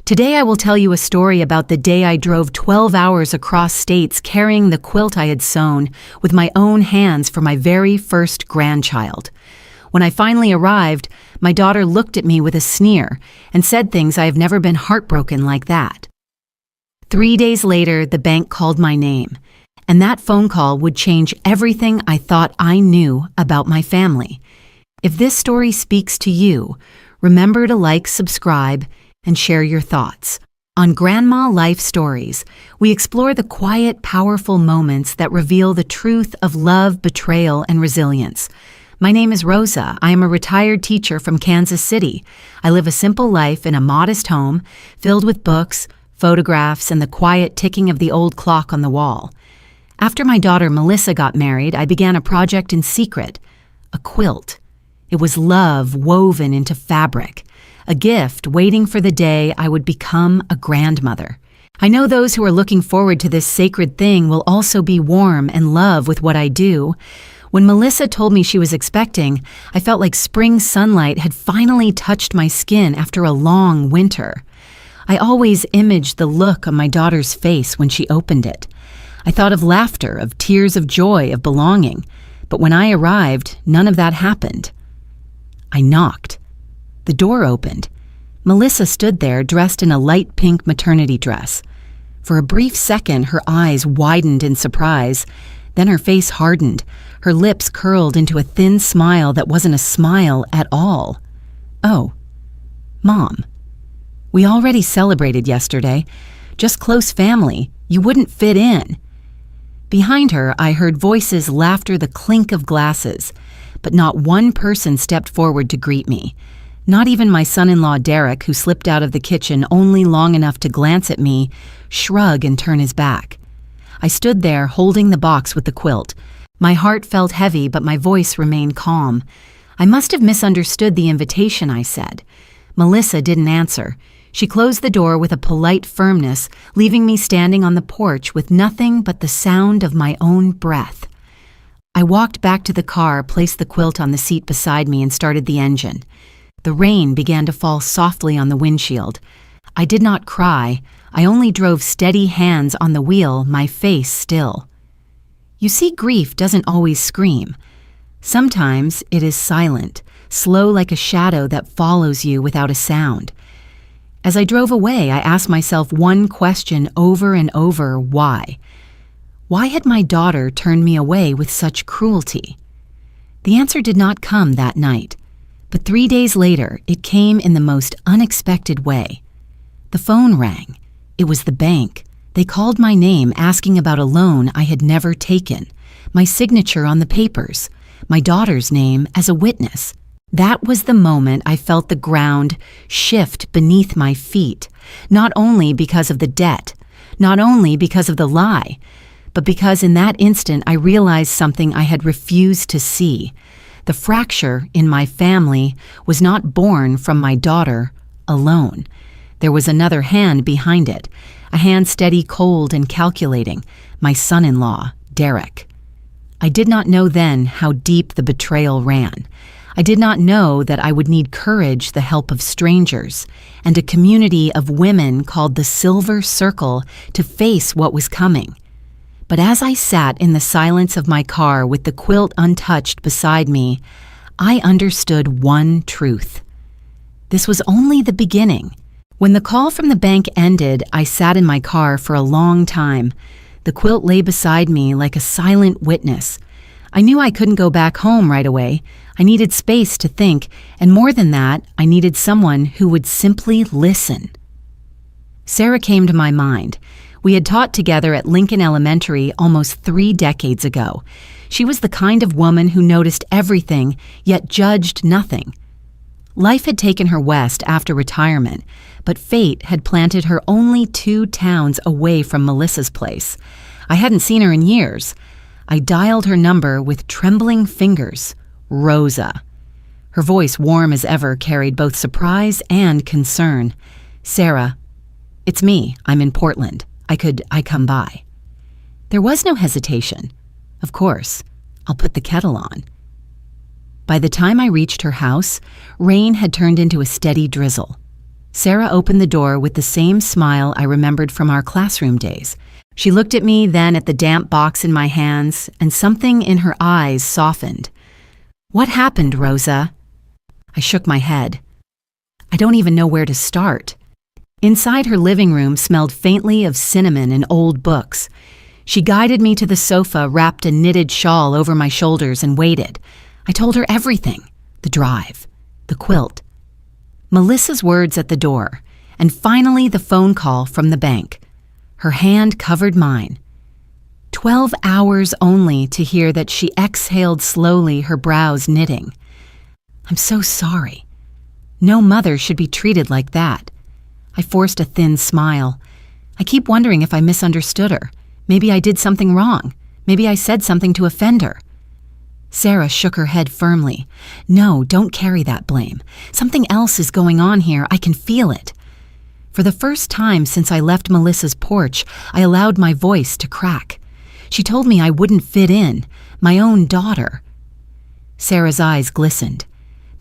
Today I will tell you a story about the day I drove 12 hours across states carrying the quilt I had sewn with my own hands for my very first grandchild. When I finally arrived, my daughter looked at me with a sneer and said things I have never been heartbroken like that. 3 days later, the bank called my name, and that phone call would change everything I thought I knew about my family. If this story speaks to you, remember to like, subscribe, and share your thoughts. On Grandma Life Stories, we explore the quiet, powerful moments that reveal the truth of love, betrayal, and resilience. My name is Rosa. I am a retired teacher from Kansas City. I live a simple life in a modest home filled with books, photographs, and the quiet ticking of the old clock on the wall. After my daughter Melissa got married, I began a project in secret, a quilt. It was love woven into fabric, a gift waiting for the day I would become a grandmother. I know those who are looking forward to this sacred thing will also be warm and love with what I do. When Melissa told me she was expecting, I felt like spring sunlight had finally touched my skin after a long winter. I always imaged the look on my daughter's face when she opened it. I thought of laughter, of tears of joy, of belonging. But when I arrived, none of that happened. I knocked. The door opened. Melissa stood there dressed in a light pink maternity dress. For a brief second, her eyes widened in surprise. Then her face hardened. Her lips curled into a thin smile that wasn't a smile at all. "Oh, Mom. We already celebrated yesterday. Just close family. You wouldn't fit in." Behind her, I heard voices, laughter, the clink of glasses. But not one person stepped forward to greet me. Not even my son-in-law Derek, who slipped out of the kitchen only long enough to glance at me, shrug and turn his back. I stood there holding the box with the quilt. My heart felt heavy, but my voice remained calm. "I must have misunderstood the invitation," I said. Melissa didn't answer. She closed the door with a polite firmness, leaving me standing on the porch with nothing but the sound of my own breath. I walked back to the car, placed the quilt on the seat beside me, and started the engine. The rain began to fall softly on the windshield. I did not cry. I only drove steady hands on the wheel, my face still. You see, grief doesn't always scream. Sometimes it is silent, slow like a shadow that follows you without a sound. As I drove away, I asked myself one question over and over: why? Why had my daughter turned me away with such cruelty? The answer did not come that night. But 3 days later, it came in the most unexpected way. The phone rang. It was the bank. They called my name, asking about a loan I had never taken, my signature on the papers, my daughter's name as a witness. That was the moment I felt the ground shift beneath my feet, not only because of the debt, not only because of the lie, but because in that instant I realized something I had refused to see. The fracture in my family was not born from my daughter alone. There was another hand behind it, a hand steady, cold, and calculating, my son-in-law, Derek. I did not know then how deep the betrayal ran. I did not know that I would need courage, the help of strangers, and a community of women called the Silver Circle to face what was coming. But as I sat in the silence of my car with the quilt untouched beside me, I understood one truth. This was only the beginning. When the call from the bank ended, I sat in my car for a long time. The quilt lay beside me like a silent witness. I knew I couldn't go back home right away. I needed space to think, and more than that, I needed someone who would simply listen. Sarah came to my mind. We had taught together at Lincoln Elementary almost 3 decades ago. She was the kind of woman who noticed everything, yet judged nothing. Life had taken her west after retirement, but fate had planted her only 2 towns away from Melissa's place. I hadn't seen her in years. I dialed her number with trembling fingers. Rosa. Her voice, warm as ever, carried both surprise and concern. "Sarah, it's me. I'm in Portland. Could I come by?" There was no hesitation. "Of course. I'll put the kettle on." By the time I reached her house, rain had turned into a steady drizzle. Sarah opened the door with the same smile I remembered from our classroom days. She looked at me, then at the damp box in my hands, and something in her eyes softened. "What happened, Rosa?" I shook my head. I don't even know where to start. Inside her living room smelled faintly of cinnamon and old books. She guided me to the sofa, wrapped a knitted shawl over my shoulders, and waited. I told her everything: the drive, the quilt, Melissa's words at the door, and finally the phone call from the bank. Her hand covered mine. 12 hours only to hear that she exhaled slowly, her brows knitting. "I'm so sorry. No mother should be treated like that." I forced a thin smile. I keep wondering if I misunderstood her. Maybe I did something wrong. Maybe I said something to offend her. Sarah shook her head firmly. "No, don't carry that blame. Something else is going on here. I can feel it." For the first time since I left Melissa's porch, I allowed my voice to crack. She told me I wouldn't fit in, my own daughter. Sarah's eyes glistened.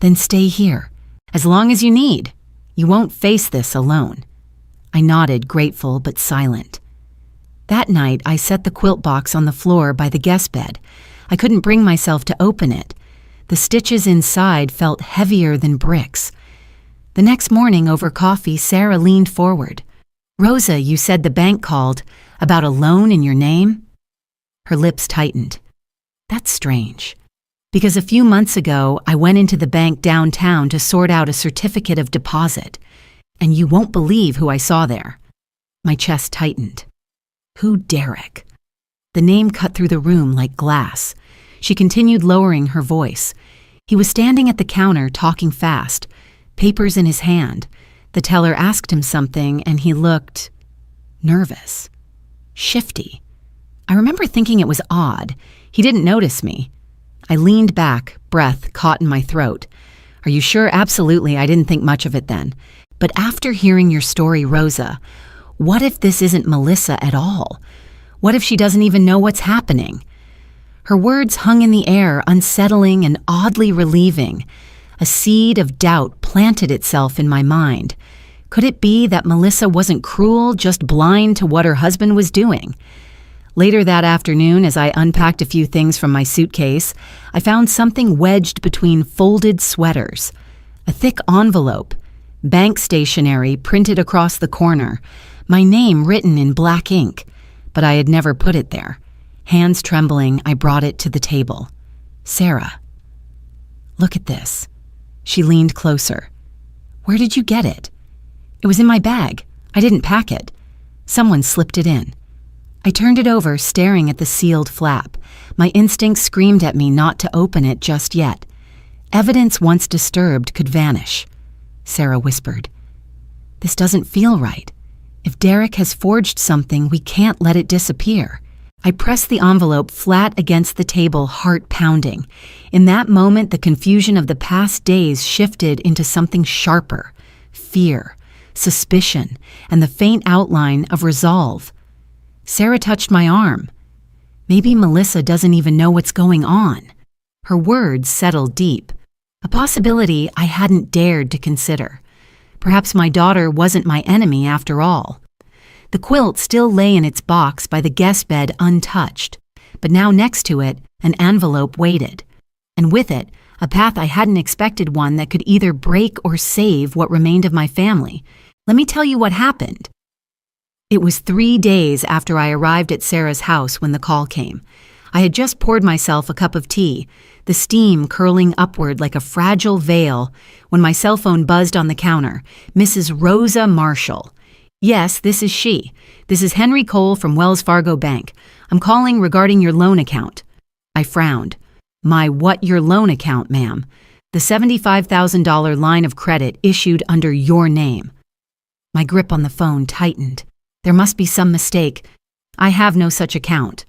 "Then stay here, as long as you need. You won't face this alone." I nodded, grateful but silent. That night, I set the quilt box on the floor by the guest bed. I couldn't bring myself to open it. The stitches inside felt heavier than bricks. The next morning, over coffee, Sarah leaned forward. "Rosa, you said the bank called about a loan in your name?" Her lips tightened. "That's strange. Because a few months ago, I went into the bank downtown to sort out a certificate of deposit, and you won't believe who I saw there." My chest tightened. "Who, Derek?" The name cut through the room like glass. She continued, lowering her voice. He was standing at the counter, talking fast, papers in his hand. The teller asked him something, and he looked nervous, shifty. I remember thinking it was odd. He didn't notice me. I leaned back, breath caught in my throat. "Are you sure?" "Absolutely. I didn't think much of it then. But after hearing your story, Rosa, what if this isn't Melissa at all? What if she doesn't even know what's happening?" Her words hung in the air, unsettling and oddly relieving. A seed of doubt planted itself in my mind. Could it be that Melissa wasn't cruel, just blind to what her husband was doing? Later that afternoon, as I unpacked a few things from my suitcase, I found something wedged between folded sweaters. A thick envelope, bank stationery printed across the corner, my name written in black ink, but I had never put it there. Hands trembling, I brought it to the table. "Sarah, look at this." She leaned closer. "Where did you get it?" "It was in my bag. I didn't pack it. Someone slipped it in." I turned it over, staring at the sealed flap. My instinct screamed at me not to open it just yet. Evidence once disturbed could vanish. Sarah whispered, "This doesn't feel right. If Derek has forged something, we can't let it disappear." I pressed the envelope flat against the table, heart pounding. In that moment, the confusion of the past days shifted into something sharper: fear, suspicion, and the faint outline of resolve. Sarah touched my arm. Maybe Melissa doesn't even know what's going on. Her words settled deep, a possibility I hadn't dared to consider. Perhaps my daughter wasn't my enemy after all. The quilt still lay in its box by the guest bed untouched, but now next to it, an envelope waited. And with it, a path I hadn't expected, one that could either break or save what remained of my family. Let me tell you what happened. It was 3 days after I arrived at Sarah's house when the call came. I had just poured myself a cup of tea, the steam curling upward like a fragile veil, when my cell phone buzzed on the counter. "Mrs. Rosa Marshall." "Yes, this is she. This is Henry Cole from Wells Fargo Bank. I'm calling regarding your loan account." I frowned. "My what your loan account, ma'am?" "The $75,000 line of credit issued under your name." My grip on the phone tightened. There must be some mistake. "I have no such account."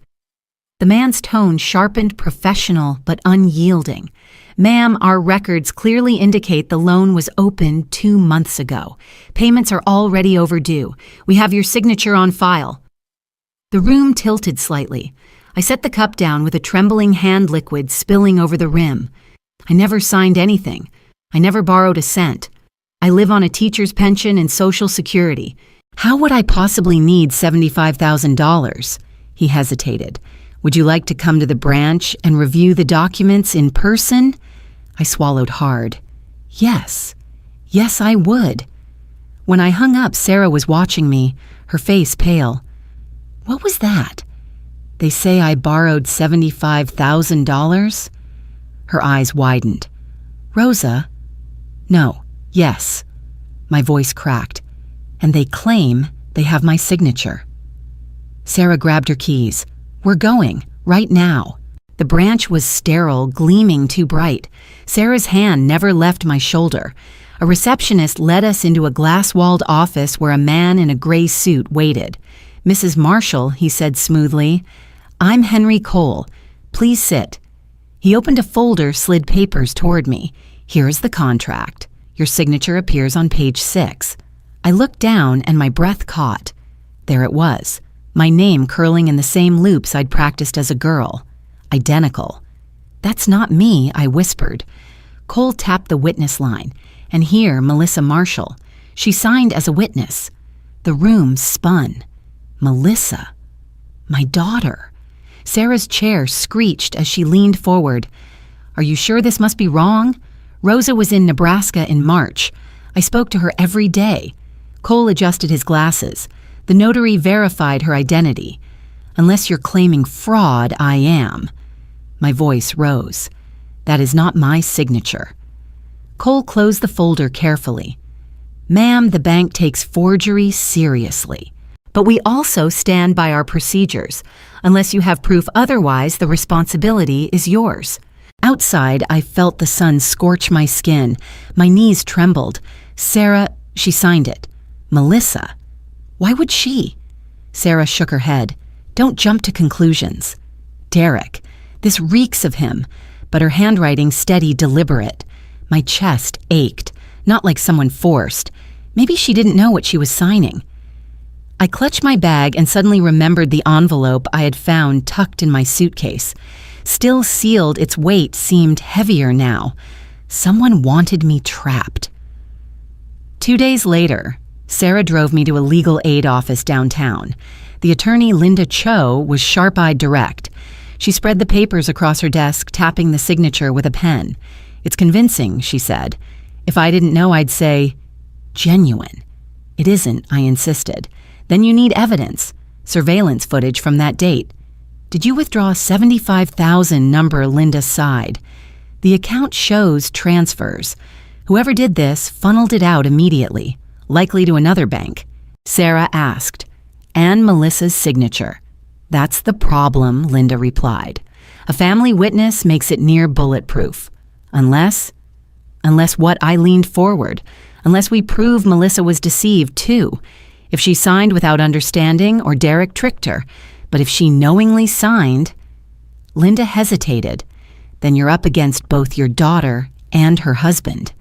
The man's tone sharpened, professional but unyielding. "Ma'am, our records clearly indicate the loan was opened 2 months ago. Payments are already overdue. We have your signature on file." The room tilted slightly. I set the cup down with a trembling hand, liquid spilling over the rim. I never signed anything. I never borrowed a cent. I live on a teacher's pension and Social Security. How would I possibly need $75,000? He hesitated. Would you like to come to the branch and review the documents in person? I swallowed hard. Yes. Yes, I would. When I hung up, Sarah was watching me, her face pale. What was that? They say I borrowed $75,000? Her eyes widened. Rosa? No. Yes. My voice cracked. And they claim they have my signature. Sarah grabbed her keys. We're going, right now. The branch was sterile, gleaming too bright. Sarah's hand never left my shoulder. A receptionist led us into a glass-walled office where a man in a gray suit waited. Mrs. Marshall, he said smoothly, I'm Henry Cole. Please sit. He opened a folder, slid papers toward me. Here is the contract. Your signature appears on page 6. I looked down and my breath caught. There it was, my name curling in the same loops I'd practiced as a girl. Identical. That's not me, I whispered. Cole tapped the witness line, and here Melissa Marshall. She signed as a witness. The room spun. Melissa. My daughter. Sarah's chair screeched as she leaned forward. Are you sure this must be wrong? Rosa was in Nebraska in March. I spoke to her every day. Cole adjusted his glasses. The notary verified her identity. Unless you're claiming fraud, I am. My voice rose. That is not my signature. Cole closed the folder carefully. Ma'am, the bank takes forgery seriously. But we also stand by our procedures. Unless you have proof otherwise, the responsibility is yours. Outside, I felt the sun scorch my skin. My knees trembled. Sarah, she signed it. Melissa. Why would she? Sarah shook her head. Don't jump to conclusions. Derek. This reeks of him. But her handwriting steady, deliberate. My chest ached, not like someone forced. Maybe she didn't know what she was signing. I clutched my bag and suddenly remembered the envelope I had found tucked in my suitcase. Still sealed, its weight seemed heavier now. Someone wanted me trapped. 2 days later, Sarah drove me to a legal aid office downtown. The attorney, Linda Cho, was sharp-eyed direct. She spread the papers across her desk, tapping the signature with a pen. It's convincing, she said. If I didn't know, I'd say, genuine. It isn't, I insisted. Then you need evidence, surveillance footage from that date. Did you withdraw $75,000 number? Linda sighed. The account shows transfers. Whoever did this funneled it out immediately, likely to another bank. Sarah asked, and Melissa's signature. That's the problem, Linda replied. A family witness makes it near bulletproof. Unless what? I leaned forward. Unless we prove Melissa was deceived too. If she signed without understanding or Derek tricked her. But if she knowingly signed... Linda hesitated. Then you're up against both your daughter and her husband.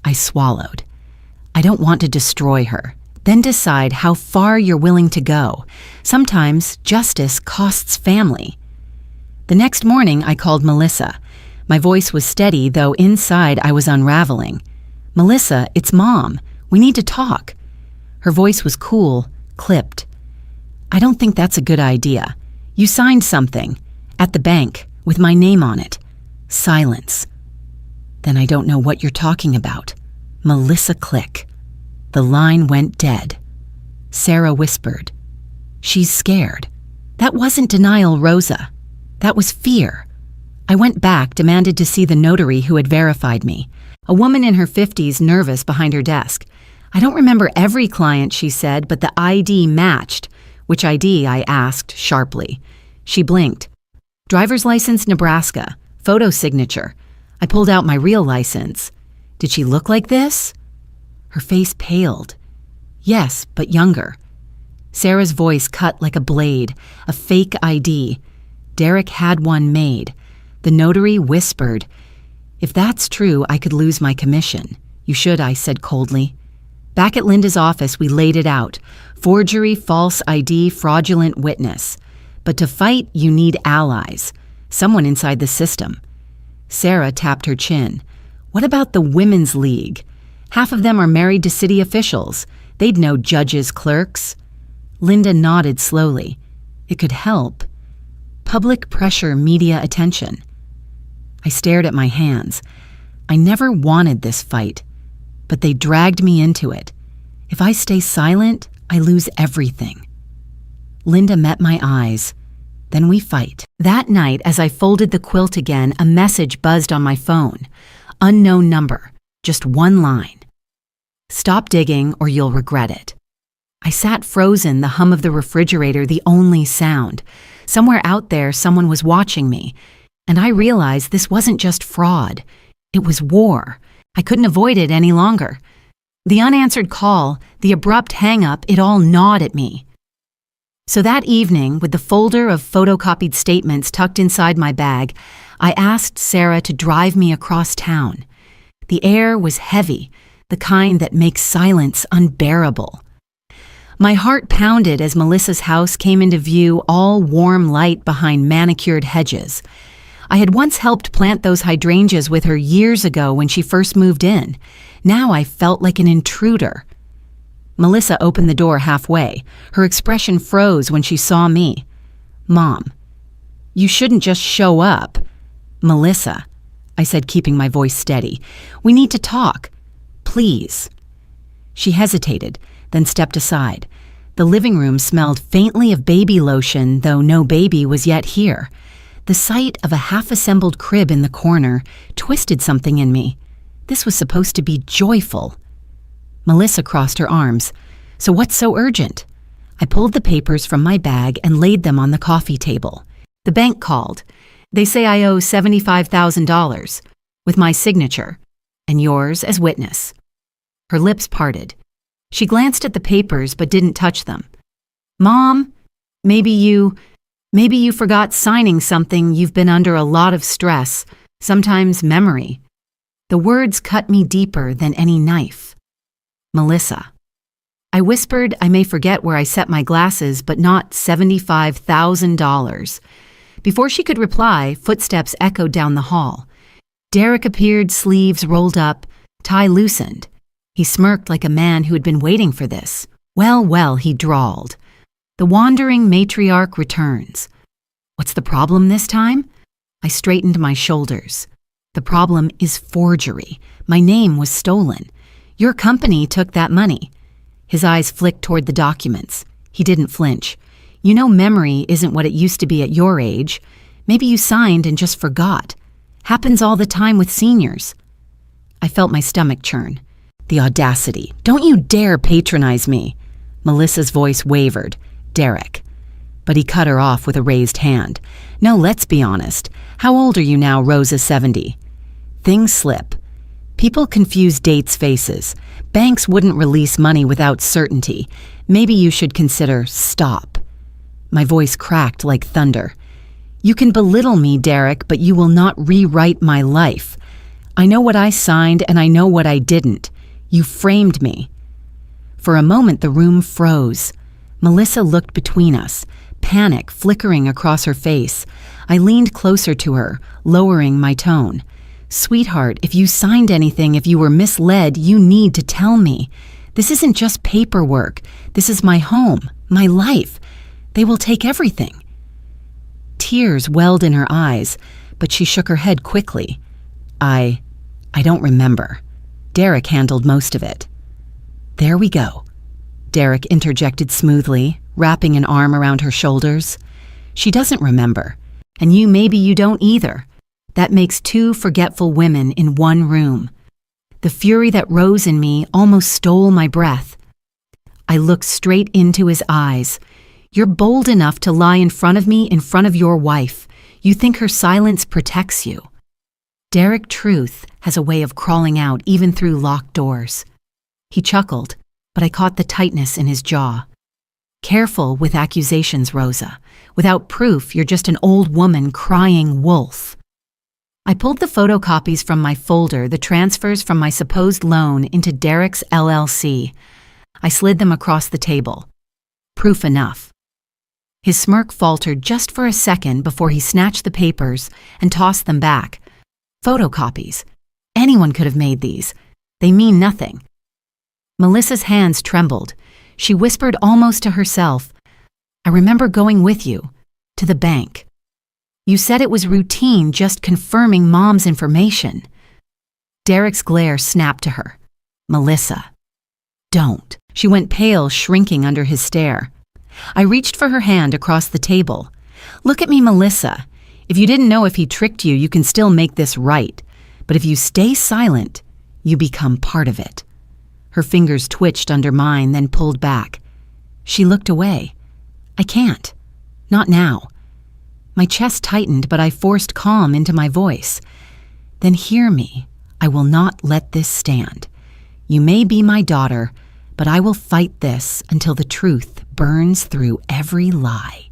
I swallowed. I don't want to destroy her. Then decide how far you're willing to go. Sometimes justice costs family. The next morning, I called Melissa. My voice was steady, though inside I was unraveling. Melissa, it's Mom. We need to talk. Her voice was cool, clipped. I don't think that's a good idea. You signed something. At the bank, with my name on it. Silence. Then I don't know what you're talking about. Melissa click. The line went dead. Sarah whispered. She's scared. That wasn't denial, Rosa. That was fear. I went back, demanded to see the notary who had verified me. A woman in her 50s, nervous behind her desk. I don't remember every client, she said, but the ID matched. Which ID? I asked sharply. She blinked. Driver's license, Nebraska. Photo signature. I pulled out my real license. Did she look like this? Her face paled. Yes, but younger. Sarah's voice cut like a blade. A fake ID. Derek had one made. The notary whispered. If that's true, I could lose my commission. You should, I said coldly. Back at Linda's office, we laid it out. Forgery, false ID, fraudulent witness. But to fight, you need allies. Someone inside the system. Sarah tapped her chin. What about the Women's League? Half of them are married to city officials. They'd know judges, clerks. Linda nodded slowly. It could help. Public pressure, media attention. I stared at my hands. I never wanted this fight, but they dragged me into it. If I stay silent, I lose everything. Linda met my eyes. Then we fight. That night, as I folded the quilt again, a message buzzed on my phone. Unknown number. Just one line. Stop digging or you'll regret it. I sat frozen, the hum of the refrigerator the only sound. Somewhere out there, someone was watching me. And I realized this wasn't just fraud. It was war. I couldn't avoid it any longer. The unanswered call, the abrupt hang-up, it all gnawed at me. So that evening, with the folder of photocopied statements tucked inside my bag, I asked Sarah to drive me across town. The air was heavy, the kind that makes silence unbearable. My heart pounded as Melissa's house came into view, all warm light behind manicured hedges. I had once helped plant those hydrangeas with her years ago when she first moved in. Now I felt like an intruder. Melissa opened the door halfway. Her expression froze when she saw me. "Mom, you shouldn't just show up." "Melissa," I said, keeping my voice steady, "we need to talk. Please." She hesitated, then stepped aside. The living room smelled faintly of baby lotion, though no baby was yet here. The sight of a half-assembled crib in the corner twisted something in me. This was supposed to be joyful. Melissa crossed her arms. "So what's so urgent?" I pulled the papers from my bag and laid them on the coffee table. "The bank called. They say I owe $75,000, with my signature, and yours as witness." Her lips parted. She glanced at the papers but didn't touch them. "Mom, maybe you forgot signing something. You've been under a lot of stress, sometimes memory." The words cut me deeper than any knife. "Melissa." I whispered I may forget where I set my glasses, but not $75,000. Before she could reply, footsteps echoed down the hall. Derek appeared, sleeves rolled up, tie loosened. He smirked like a man who had been waiting for this. "Well, well," he drawled. "The wandering matriarch returns. What's the problem this time?" I straightened my shoulders. "The problem is forgery. My name was stolen. Your company took that money." His eyes flicked toward the documents. He didn't flinch. "You know memory isn't what it used to be at your age. Maybe you signed and just forgot. Happens all the time with seniors." I felt my stomach churn. The audacity. "Don't you dare patronize me." Melissa's voice wavered. "Derek." But he cut her off with a raised hand. "No, let's be honest. How old are you now, Rosa 70? Things slip. People confuse dates' faces. Banks wouldn't release money without certainty. Maybe you should consider stop." My voice cracked like thunder. "You can belittle me, Derek, but you will not rewrite my life. I know what I signed and I know what I didn't. You framed me." For a moment, the room froze. Melissa looked between us, panic flickering across her face. I leaned closer to her, lowering my tone. "Sweetheart, if you signed anything, if you were misled, you need to tell me. This isn't just paperwork. This is my home, my life. They will take everything." Tears welled in her eyes, but she shook her head quickly. I don't remember. Derek handled most of it." "There we go," Derek interjected smoothly, wrapping an arm around her shoulders. "She doesn't remember, and maybe you don't either. That makes two forgetful women in one room." The fury that rose in me almost stole my breath. I looked straight into his eyes. "You're bold enough to lie in front of me, in front of your wife. You think her silence protects you." Derek Truth has a way of crawling out even through locked doors. He chuckled, but I caught the tightness in his jaw. "Careful with accusations, Rosa. Without proof, you're just an old woman crying wolf." I pulled the photocopies from my folder, the transfers from my supposed loan into Derek's LLC. I slid them across the table. Proof enough. His smirk faltered just for a second before he snatched the papers and tossed them back. Photocopies. Anyone could have made these. They mean nothing." Melissa's hands trembled. She whispered almost to herself, "I remember going with you to the bank. You said it was routine, just confirming Mom's information." Derek's glare snapped to her. "Melissa, don't." She went pale, shrinking under his stare. I reached for her hand across the table. "Look at me, Melissa. If you didn't know if he tricked you, you can still make this right. But if you stay silent, you become part of it." Her fingers twitched under mine, then pulled back. She looked away. "I can't. Not now." My chest tightened, but I forced calm into my voice. "Then hear me. I will not let this stand. You may be my daughter, but I will fight this until the truth burns through every lie."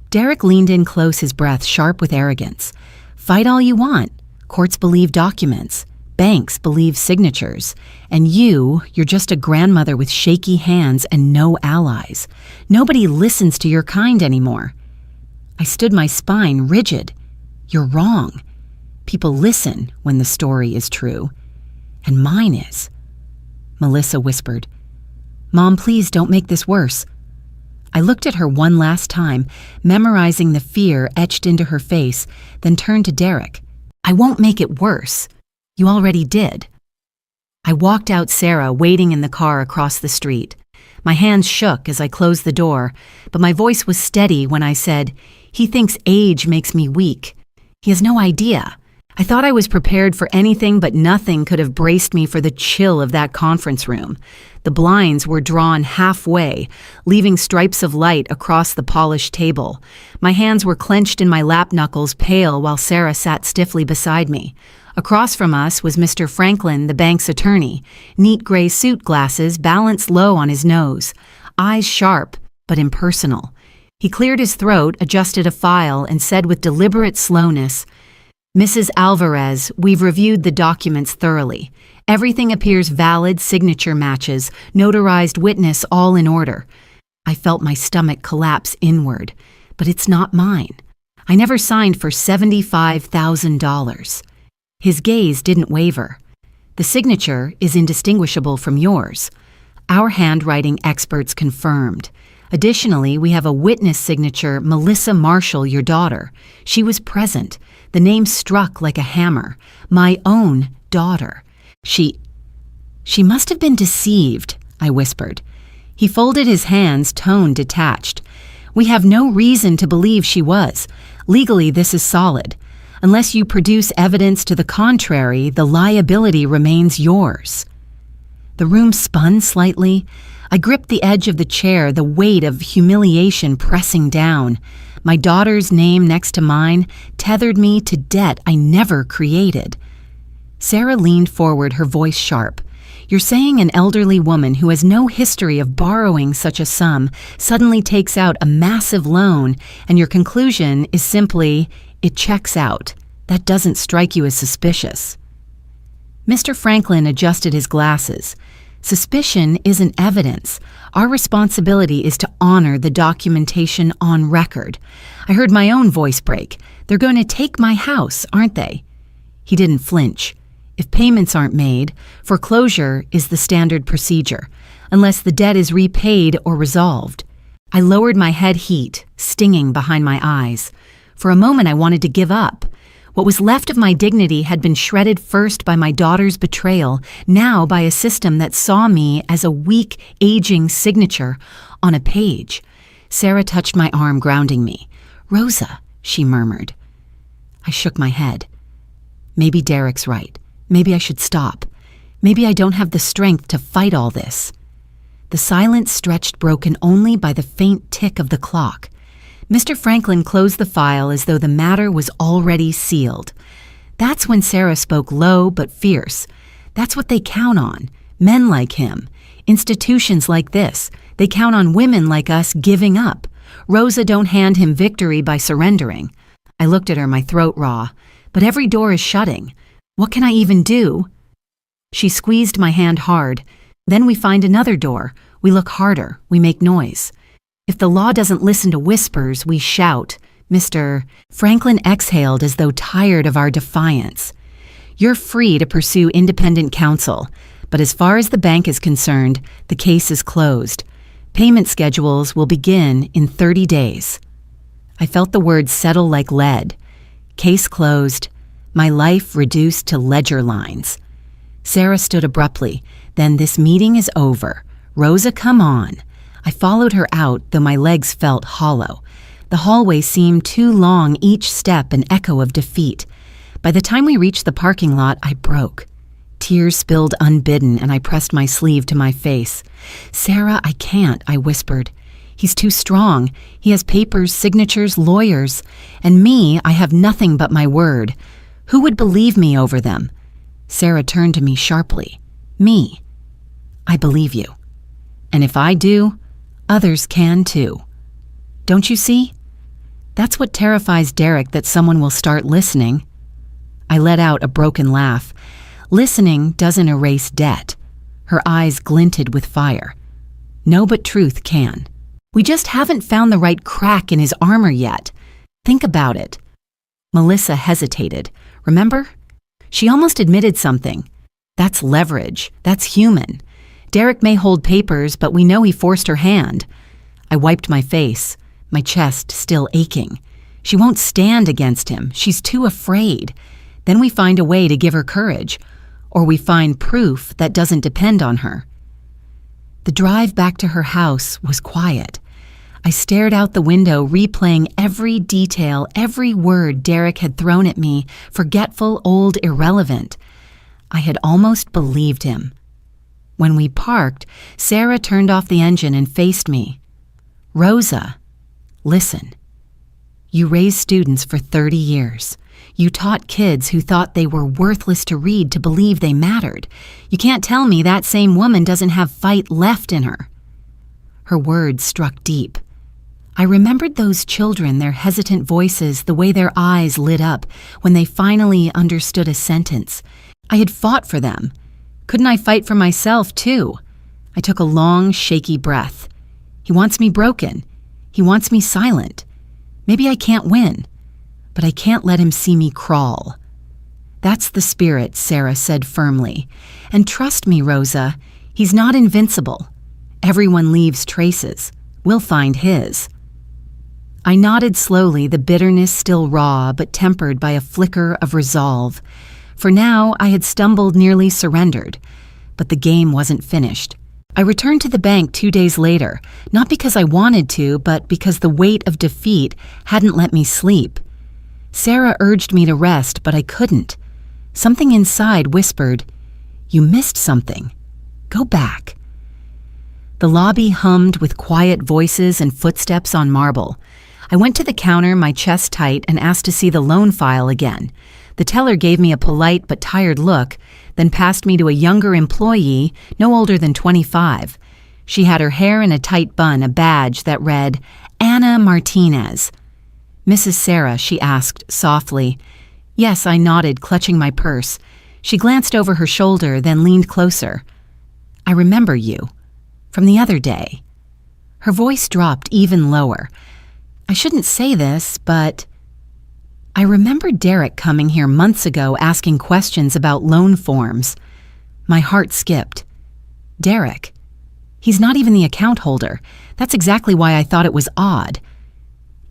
Derek leaned in close, his breath sharp with arrogance. "Fight all you want. Courts believe documents. Banks believe signatures. And you're just a grandmother with shaky hands and no allies. Nobody listens to your kind anymore." I stood, my spine rigid. "You're wrong. People listen when the story is true. And mine is." Melissa whispered, "Mom, please don't make this worse." I looked at her one last time, memorizing the fear etched into her face, then turned to Derek. "I won't make it worse. You already did." I walked out Sarah, waiting in the car across the street. My hands shook as I closed the door, but my voice was steady when I said, "He thinks age makes me weak. He has no idea." I thought I was prepared for anything, but nothing could have braced me for the chill of that conference room. The blinds were drawn halfway, leaving stripes of light across the polished table. My hands were clenched in my lap knuckles, pale, while Sarah sat stiffly beside me. Across from us was Mr. Franklin, the bank's attorney, neat gray suit, glasses balanced low on his nose, eyes sharp but impersonal. He cleared his throat, adjusted a file, and said with deliberate slowness, "Mrs. Alvarez, we've reviewed the documents thoroughly. Everything appears valid, signature matches, notarized witness, all in order." I felt my stomach collapse inward. "But it's not mine. I never signed for $75,000. His gaze didn't waver. "The signature is indistinguishable from yours. Our handwriting experts confirmed. Additionally, we have a witness signature, Melissa Marshall, your daughter. She was present. The name struck like a hammer. My own daughter. She must have been deceived," I whispered. He folded his hands, tone detached. "We have no reason to believe she was. Legally, this is solid. Unless you produce evidence to the contrary, the liability remains yours." The room spun slightly. I gripped the edge of the chair, the weight of humiliation pressing down. My daughter's name next to mine tethered me to debt I never created. Sarah leaned forward, her voice sharp. "You're saying an elderly woman who has no history of borrowing such a sum suddenly takes out a massive loan, and your conclusion is simply, it checks out. That doesn't strike you as suspicious." Mr. Franklin adjusted his glasses. "Suspicion isn't evidence. Our responsibility is to honor the documentation on record." I heard my own voice break. "They're going to take my house, aren't they?" He didn't flinch. "If payments aren't made, foreclosure is the standard procedure, unless the debt is repaid or resolved." I lowered my head, heat stinging behind my eyes. For a moment I wanted to give up. What was left of my dignity had been shredded first by my daughter's betrayal, now by a system that saw me as a weak, aging signature on a page. Sarah touched my arm, grounding me. "Rosa," she murmured. I shook my head. Maybe Derek's right. Maybe I should stop. Maybe I don't have the strength to fight all this. The silence stretched, broken only by the faint tick of the clock. Mr. Franklin closed the file as though the matter was already sealed. That's when Sarah spoke low but fierce. "That's what they count on. Men like him. Institutions like this. They count on women like us giving up. Rosa don't hand him victory by surrendering." I looked at her, my throat raw. "But every door is shutting. What can I even do?" She squeezed my hand hard. "Then we find another door. We look harder. We make noise. If the law doesn't listen to whispers, we shout." Mr. Franklin exhaled as though tired of our defiance. You're free to pursue independent counsel, but as far as the bank is concerned, the case is closed. Payment schedules will begin in 30 days. I felt the words settle like lead. Case closed. My life reduced to ledger lines. Sarah stood abruptly. Then this meeting is over. Rosa, come on. I followed her out, though my legs felt hollow. The hallway seemed too long, each step an echo of defeat. By the time we reached the parking lot, I broke. Tears spilled unbidden, and I pressed my sleeve to my face. Sarah, I can't, I whispered. He's too strong. He has papers, signatures, lawyers. And me, I have nothing but my word. Who would believe me over them? Sarah turned to me sharply. Me. I believe you. And if I do, others can too. Don't you see? That's what terrifies Derek, that someone will start listening. I let out a broken laugh. Listening doesn't erase debt. Her eyes glinted with fire. No, but truth can. We just haven't found the right crack in his armor yet. Think about it. Melissa hesitated. Remember? She almost admitted something. That's leverage. That's human. Derek may hold papers, but we know he forced her hand. I wiped my face, my chest still aching. She won't stand against him. She's too afraid. Then we find a way to give her courage, or we find proof that doesn't depend on her. The drive back to her house was quiet. I stared out the window, replaying every detail, every word Derek had thrown at me, forgetful, old, irrelevant. I had almost believed him. When we parked, Sarah turned off the engine and faced me. Rosa, listen. You raised students for 30 years. You taught kids who thought they were worthless to read to believe they mattered. You can't tell me that same woman doesn't have fight left in her. Her words struck deep. I remembered those children, their hesitant voices, the way their eyes lit up when they finally understood a sentence. I had fought for them. Couldn't I fight for myself, too? I took a long, shaky breath. He wants me broken. He wants me silent. Maybe I can't win, but I can't let him see me crawl. That's the spirit, Sarah said firmly. And trust me, Rosa, he's not invincible. Everyone leaves traces. We'll find his. I nodded slowly, the bitterness still raw, but tempered by a flicker of resolve. For now, I had stumbled, nearly surrendered. But the game wasn't finished. I returned to the bank 2 days later, not because I wanted to, but because the weight of defeat hadn't let me sleep. Sarah urged me to rest, but I couldn't. Something inside whispered, "You missed something. Go back." The lobby hummed with quiet voices and footsteps on marble. I went to the counter, my chest tight, and asked to see the loan file again. The teller gave me a polite but tired look, then passed me to a younger employee, no older than 25. She had her hair in a tight bun, a badge that read, Anna Martinez. "Mrs. Sarah," she asked softly. Yes, I nodded, clutching my purse. She glanced over her shoulder, then leaned closer. "I remember you. From the other day." Her voice dropped even lower. "I shouldn't say this, but I remember Derek coming here months ago asking questions about loan forms." My heart skipped. Derek? He's not even the account holder. That's exactly why I thought it was odd.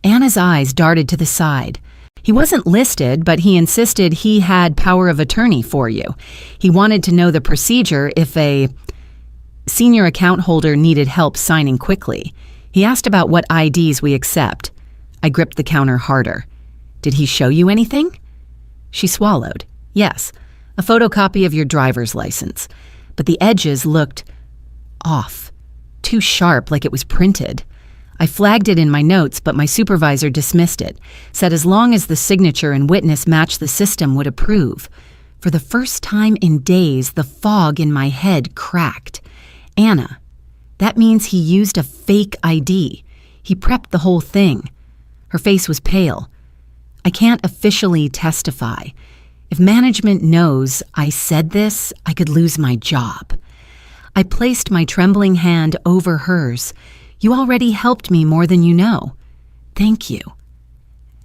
Anna's eyes darted to the side. "He wasn't listed, but he insisted he had power of attorney for you. He wanted to know the procedure if a senior account holder needed help signing quickly. He asked about what IDs we accept." I gripped the counter harder. "Did he show you anything?" She swallowed. "Yes, a photocopy of your driver's license. But the edges looked off, too sharp, like it was printed." I flagged it in my notes, but my supervisor dismissed it, said as long as the signature and witness matched the system would approve. For the first time in days, the fog in my head cracked. Anna. That means he used a fake ID. He prepped the whole thing. Her face was pale. "I can't officially testify. If management knows I said this, I could lose my job." I placed my trembling hand over hers. "You already helped me more than you know. Thank you."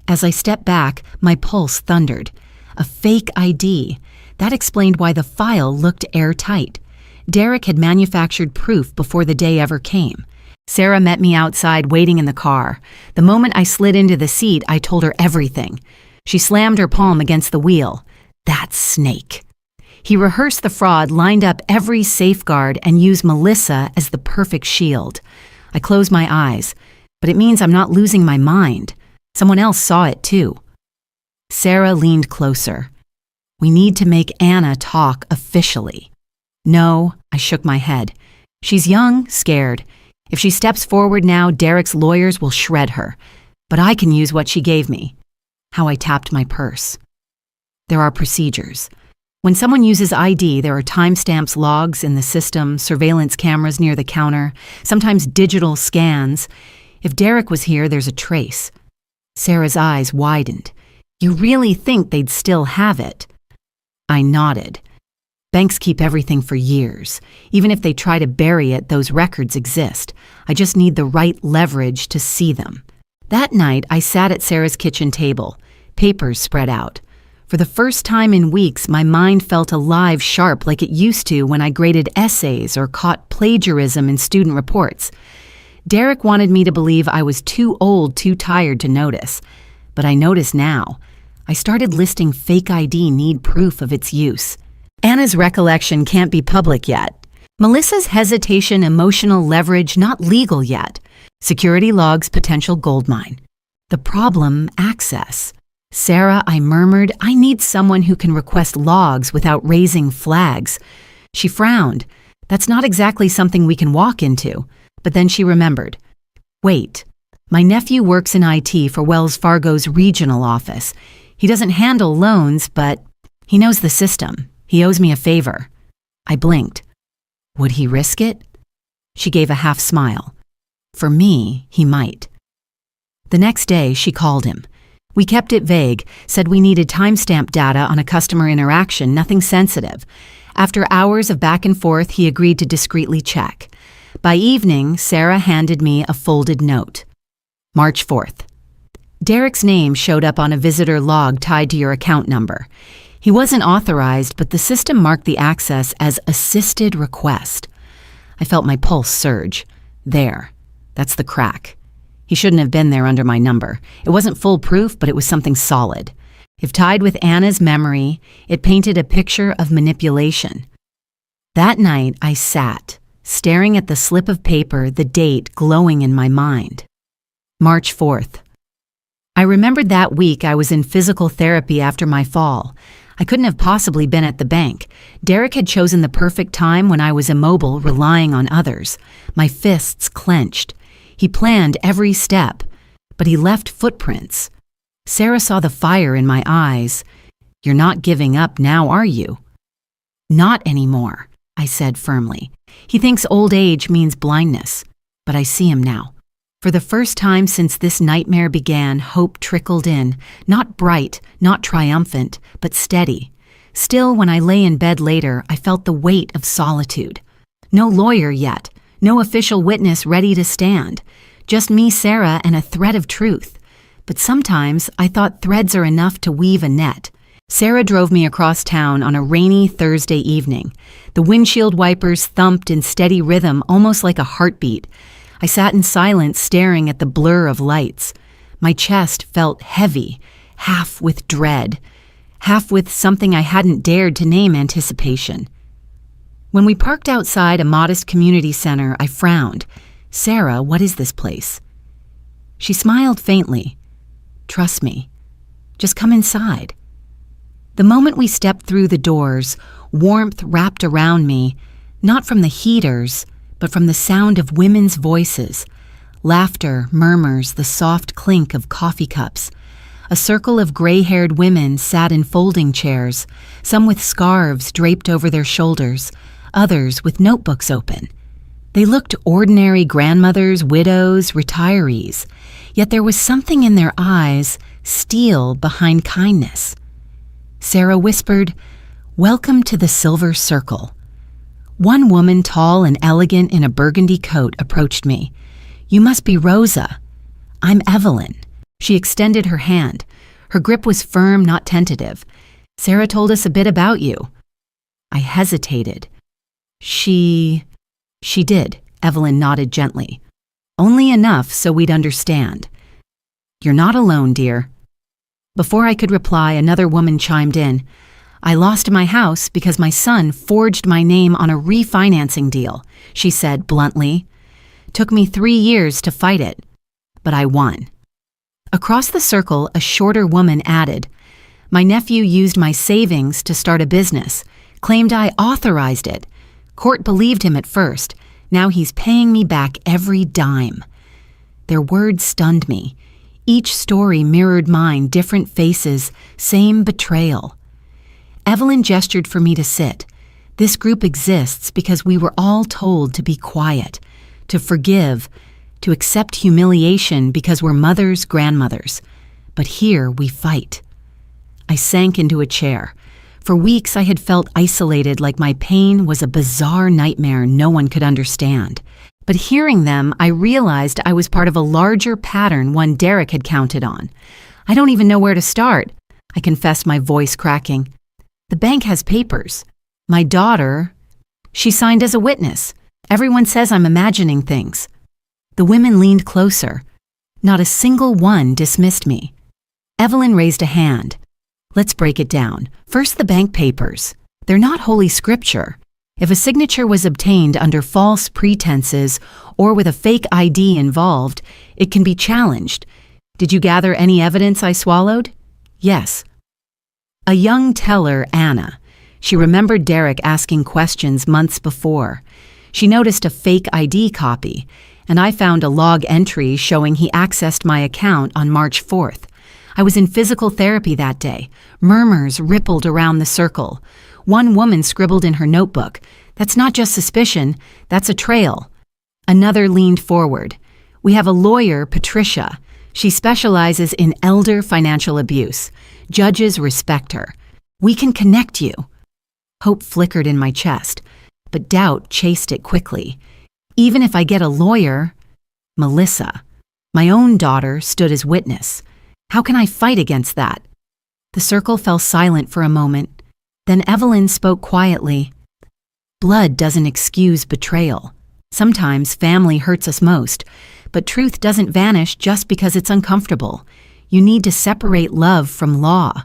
As I stepped back, my pulse thundered. A fake ID. That explained why the file looked airtight. Derek had manufactured proof before the day ever came. Sarah met me outside waiting in the car. The moment I slid into the seat, I told her everything. She slammed her palm against the wheel. That snake. He rehearsed the fraud, lined up every safeguard, and used Melissa as the perfect shield. I closed my eyes, but it means I'm not losing my mind. Someone else saw it too. Sarah leaned closer. We need to make Anna talk officially. No, I shook my head. She's young, scared. If she steps forward now, Derek's lawyers will shred her. But I can use what she gave me. How I tapped my purse. There are procedures. When someone uses ID, there are timestamps, logs in the system, surveillance cameras near the counter, sometimes digital scans. If Derek was here, there's a trace. Sarah's eyes widened. You really think they'd still have it? I nodded. Banks keep everything for years. Even if they try to bury it, those records exist. I just need the right leverage to see them. That night, I sat at Sarah's kitchen table, papers spread out. For the first time in weeks, my mind felt alive, sharp, like it used to when I graded essays or caught plagiarism in student reports. Derek wanted me to believe I was too old, too tired to notice. But I notice now. I started listing fake ID need proof of its use. Anna's recollection can't be public yet. Melissa's hesitation, emotional leverage, not legal yet. Security logs, potential goldmine. The problem, access. Sarah, I murmured, I need someone who can request logs without raising flags. She frowned. That's not exactly something we can walk into. But then she remembered. Wait, my nephew works in IT for Wells Fargo's regional office. He doesn't handle loans, but he knows the system. He owes me a favor. I blinked. Would he risk it? She gave a half smile. For me, he might. The next day, she called him. We kept it vague, said we needed timestamp data on a customer interaction, nothing sensitive. After hours of back and forth, he agreed to discreetly check. By evening, Sarah handed me a folded note. March 4th. Derek's name showed up on a visitor log tied to your account number. He wasn't authorized, but the system marked the access as assisted request. I felt my pulse surge. There. That's the crack. He shouldn't have been there under my number. It wasn't foolproof, but it was something solid. If tied with Anna's memory, it painted a picture of manipulation. That night, I sat, staring at the slip of paper, the date glowing in my mind. March 4th. I remembered that week I was in physical therapy after my fall. I couldn't have possibly been at the bank. Derek had chosen the perfect time when I was immobile, relying on others. My fists clenched. He planned every step, but he left footprints. Sarah saw the fire in my eyes. You're not giving up now, are you? Not anymore, I said firmly. He thinks old age means blindness, but I see him now. For the first time since this nightmare began, hope trickled in, not bright, not triumphant, but steady. Still, when I lay in bed later, I felt the weight of solitude. No lawyer yet, no official witness ready to stand. Just me, Sarah, and a thread of truth. But sometimes I thought threads are enough to weave a net. Sarah drove me across town on a rainy Thursday evening. The windshield wipers thumped in steady rhythm, almost like a heartbeat. I sat in silence, staring at the blur of lights. My chest felt heavy, half with dread, half with something I hadn't dared to name anticipation. When we parked outside a modest community center, I frowned. Sarah, what is this place? She smiled faintly. Trust me. Just come inside. The moment we stepped through the doors, warmth wrapped around me, not from the heaters, but from the sound of women's voices. Laughter, murmurs, the soft clink of coffee cups. A circle of gray-haired women sat in folding chairs, some with scarves draped over their shoulders, others with notebooks open. They looked ordinary grandmothers, widows, retirees, yet there was something in their eyes, steel behind kindness. Sarah whispered, "Welcome to the Silver Circle." One woman, tall and elegant in a burgundy coat, approached me. "You must be Rosa." "I'm Evelyn." She extended her hand. Her grip was firm, not tentative. Sarah told us a bit about you. I hesitated. She did, Evelyn nodded gently. Only enough so we'd understand. You're not alone, dear. Before I could reply, another woman chimed in. I lost my house because my son forged my name on a refinancing deal, she said bluntly. Took me 3 years to fight it, but I won. Across the circle, a shorter woman added, my nephew used my savings to start a business, claimed I authorized it. Court believed him at first. Now he's paying me back every dime. Their words stunned me. Each story mirrored mine, different faces, same betrayal. Evelyn gestured for me to sit. This group exists because we were all told to be quiet, to forgive, to accept humiliation because we're mothers, grandmothers. But here we fight. I sank into a chair. For weeks I had felt isolated, like my pain was a bizarre nightmare no one could understand. But hearing them, I realized I was part of a larger pattern one Derek had counted on. I don't even know where to start, I confessed, my voice cracking. The bank has papers. My daughter, she signed as a witness. Everyone says I'm imagining things. The women leaned closer. Not a single one dismissed me. Evelyn raised a hand. Let's break it down. First, the bank papers. They're not holy scripture. If a signature was obtained under false pretenses or with a fake ID involved, it can be challenged. Did you gather any evidence? I swallowed. Yes. A young teller, Anna. She remembered Derek asking questions months before. She noticed a fake ID copy, and I found a log entry showing he accessed my account on March 4th. I was in physical therapy that day. Murmurs rippled around the circle. One woman scribbled in her notebook, "That's not just suspicion, that's a trail." Another leaned forward. "We have a lawyer, Patricia. She specializes in elder financial abuse. Judges respect her. We can connect you." Hope flickered in my chest, but doubt chased it quickly. Even if I get a lawyer, Melissa, my own daughter, stood as witness. How can I fight against that? The circle fell silent for a moment. Then Evelyn spoke quietly. Blood doesn't excuse betrayal. Sometimes family hurts us most, but truth doesn't vanish just because it's uncomfortable. You need to separate love from law.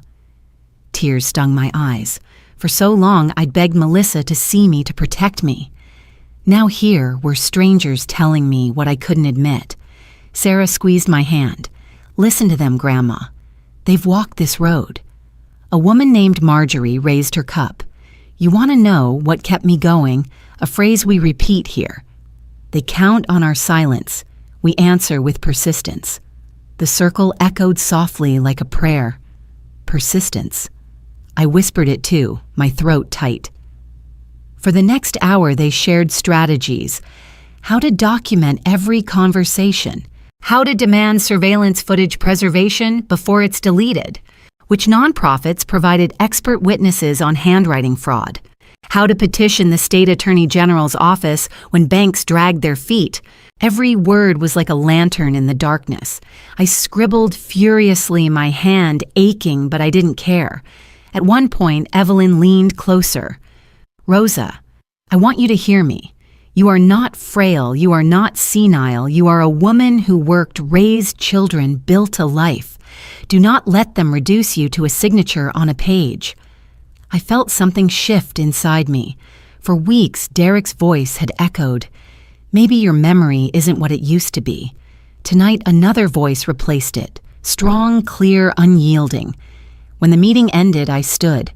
Tears stung my eyes. For so long, I'd begged Melissa to see me, to protect me. Now here were strangers telling me what I couldn't admit. Sarah squeezed my hand. Listen to them, Grandma. They've walked this road. A woman named Marjorie raised her cup. You want to know what kept me going? A phrase we repeat here. They count on our silence. We answer with persistence. The circle echoed softly like a prayer. Persistence. I whispered it too, my throat tight. For the next hour, they shared strategies. How to document every conversation. How to demand surveillance footage preservation before it's deleted. Which nonprofits provided expert witnesses on handwriting fraud. How to petition the state attorney general's office when banks dragged their feet. Every word was like a lantern in the darkness. I scribbled furiously, my hand aching, but I didn't care. At one point, Evelyn leaned closer. Rosa, I want you to hear me. You are not frail, you are not senile, you are a woman who worked, raised children, built a life. Do not let them reduce you to a signature on a page. I felt something shift inside me. For weeks, Derek's voice had echoed. Maybe your memory isn't what it used to be. Tonight, another voice replaced it. Strong, clear, unyielding. When the meeting ended, I stood.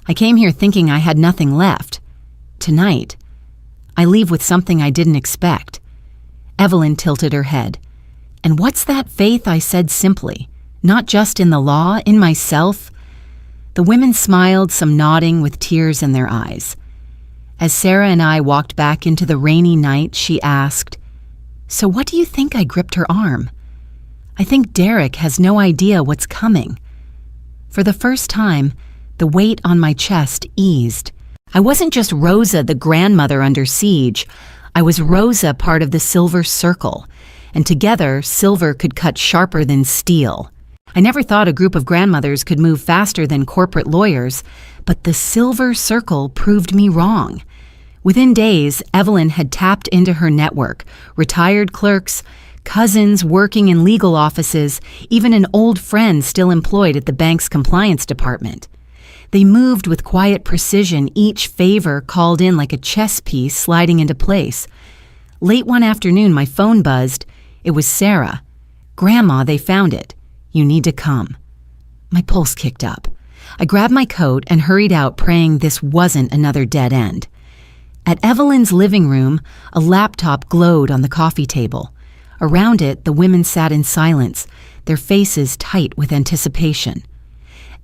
I came here thinking I had nothing left. Tonight, I leave with something I didn't expect. Evelyn tilted her head. And what's that faith? I said simply. Not just in the law, in myself. The women smiled, some nodding with tears in their eyes. As Sarah and I walked back into the rainy night, she asked, So what do you think? I gripped her arm. I think Derek has no idea what's coming. For the first time, the weight on my chest eased. I wasn't just Rosa, the grandmother under siege. I was Rosa, part of the Silver Circle, and together, silver could cut sharper than steel. I never thought a group of grandmothers could move faster than corporate lawyers, but the silver circle proved me wrong. Within days, Evelyn had tapped into her network, retired clerks, cousins working in legal offices, even an old friend still employed at the bank's compliance department. They moved with quiet precision, each favor called in like a chess piece sliding into place. Late one afternoon, my phone buzzed. It was Sarah. "Grandma, they found it. You need to come." My pulse kicked up. I grabbed my coat and hurried out, praying this wasn't another dead end. At Evelyn's living room, a laptop glowed on the coffee table. Around it, the women sat in silence, their faces tight with anticipation.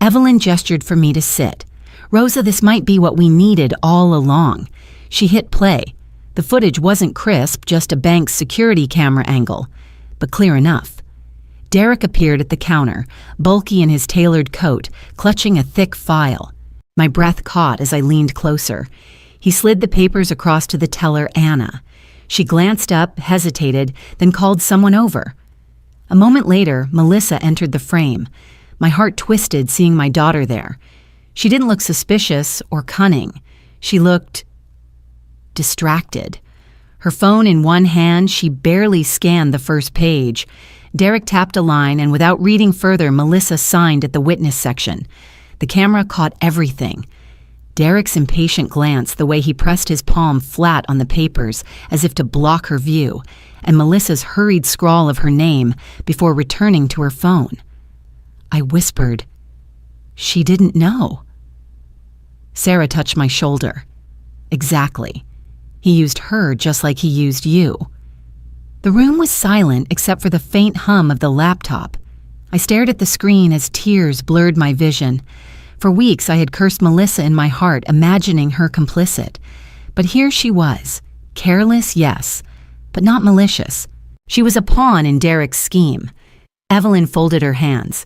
Evelyn gestured for me to sit. "Rosa, this might be what we needed all along." She hit play. The footage wasn't crisp, just a bank's security camera angle, but clear enough. Derek appeared at the counter, bulky in his tailored coat, clutching a thick file. My breath caught as I leaned closer. He slid the papers across to the teller, Anna. She glanced up, hesitated, then called someone over. A moment later, Melissa entered the frame. My heart twisted seeing my daughter there. She didn't look suspicious or cunning. She looked distracted. Her phone in one hand, she barely scanned the first page. Derek tapped a line, and without reading further, Melissa signed at the witness section. The camera caught everything. Derek's impatient glance, the way he pressed his palm flat on the papers as if to block her view, and Melissa's hurried scrawl of her name before returning to her phone. I whispered, "She didn't know." Sarah touched my shoulder. "Exactly. He used her just like he used you." The room was silent except for the faint hum of the laptop. I stared at the screen as tears blurred my vision. For weeks I had cursed Melissa in my heart, imagining her complicit. But here she was, careless, yes, but not malicious. She was a pawn in Derek's scheme. Evelyn folded her hands.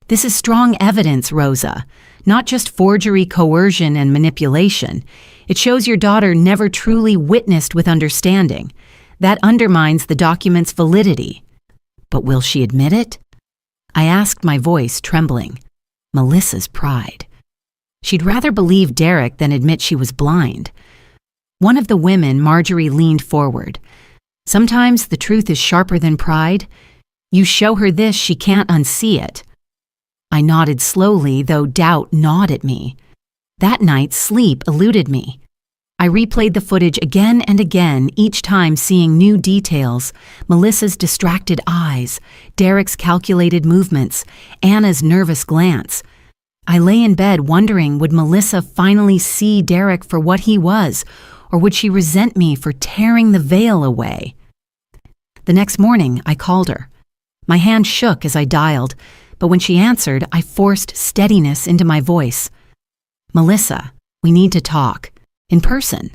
"This is strong evidence, Rosa, not just forgery, coercion, and manipulation. It shows your daughter never truly witnessed with understanding. That undermines the document's validity." "But will she admit it?" I asked, my voice trembling. Melissa's pride. She'd rather believe Derek than admit she was blind. One of the women, Marjorie, leaned forward. "Sometimes the truth is sharper than pride. You show her this, she can't unsee it." I nodded slowly, though doubt gnawed at me. That night, sleep eluded me. I replayed the footage again and again, each time seeing new details: Melissa's distracted eyes, Derek's calculated movements, Anna's nervous glance. I lay in bed wondering, would Melissa finally see Derek for what he was, or would she resent me for tearing the veil away? The next morning, I called her. My hand shook as I dialed, but when she answered, I forced steadiness into my voice. "Melissa, we need to talk. In person."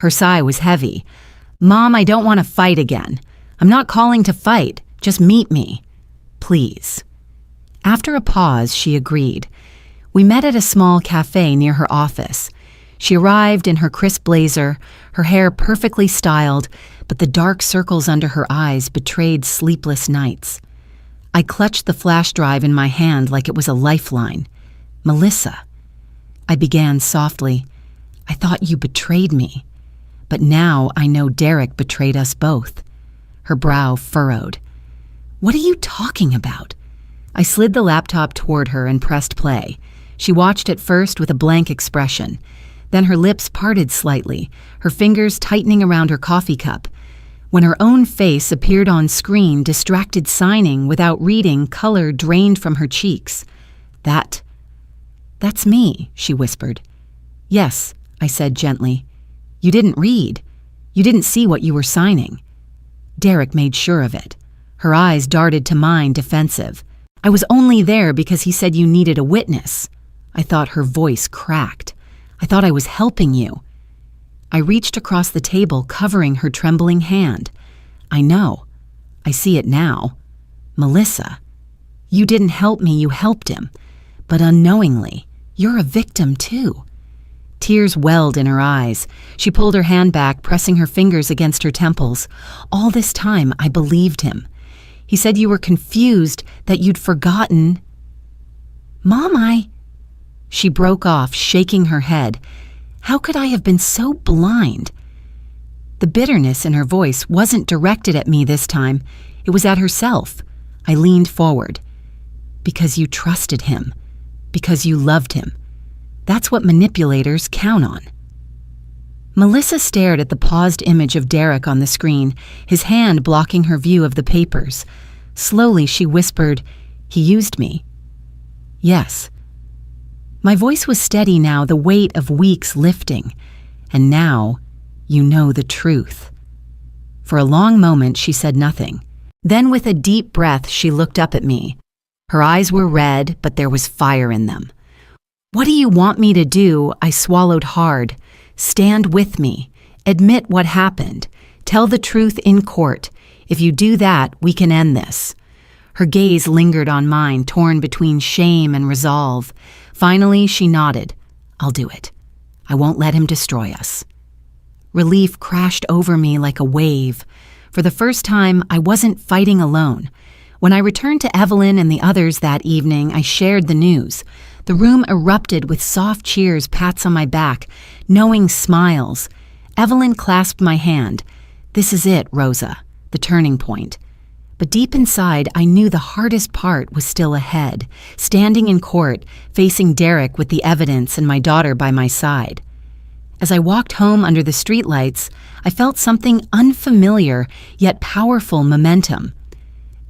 Her sigh was heavy. "Mom, I don't want to fight again. I'm not calling to fight. Just meet me. Please." After a pause, she agreed. We met at a small cafe near her office. She arrived in her crisp blazer, her hair perfectly styled, but the dark circles under her eyes betrayed sleepless nights. I clutched the flash drive in my hand like it was a lifeline. "Melissa," I began softly, "I thought you betrayed me. But now I know Derek betrayed us both." Her brow furrowed. "What are you talking about?" I slid the laptop toward her and pressed play. She watched at first with a blank expression. Then her lips parted slightly, her fingers tightening around her coffee cup. When her own face appeared on screen, distracted signing without reading, color drained from her cheeks. That's me," she whispered. "Yes," I said gently. "You didn't read. You didn't see what you were signing." Derek made sure of it. Her eyes darted to mine, defensive. "I was only there because he said you needed a witness." I thought her voice cracked. "I thought I was helping you." I reached across the table, covering her trembling hand. "I know. I see it now. Melissa, you didn't help me, you helped him. But unknowingly, you're a victim too." Tears welled in her eyes. She pulled her hand back, pressing her fingers against her temples. "All this time, I believed him. He said you were confused, that you'd forgotten. Mom, She broke off, shaking her head. How could I have been so blind? The bitterness in her voice wasn't directed at me this time. It was at herself. I leaned forward. Because you trusted him. Because you loved him. That's what manipulators count on. Melissa stared at the paused image of Derek on the screen, his hand blocking her view of the papers. Slowly, she whispered, "He used me." Yes. My voice was steady now, the weight of weeks lifting. And now, you know the truth. For a long moment, she said nothing. Then with a deep breath, she looked up at me. Her eyes were red, but there was fire in them. "What do you want me to do?" I swallowed hard. "Stand with me. Admit what happened. Tell the truth in court. If you do that, we can end this." Her gaze lingered on mine, torn between shame and resolve. Finally, she nodded. "I'll do it. I won't let him destroy us." Relief crashed over me like a wave. For the first time, I wasn't fighting alone. When I returned to Evelyn and the others that evening, I shared the news. The room erupted with soft cheers, pats on my back, knowing smiles. Evelyn clasped my hand. "This is it, Rosa, the turning point." But deep inside, I knew the hardest part was still ahead, standing in court, facing Derek with the evidence and my daughter by my side. As I walked home under the streetlights, I felt something unfamiliar yet powerful momentum.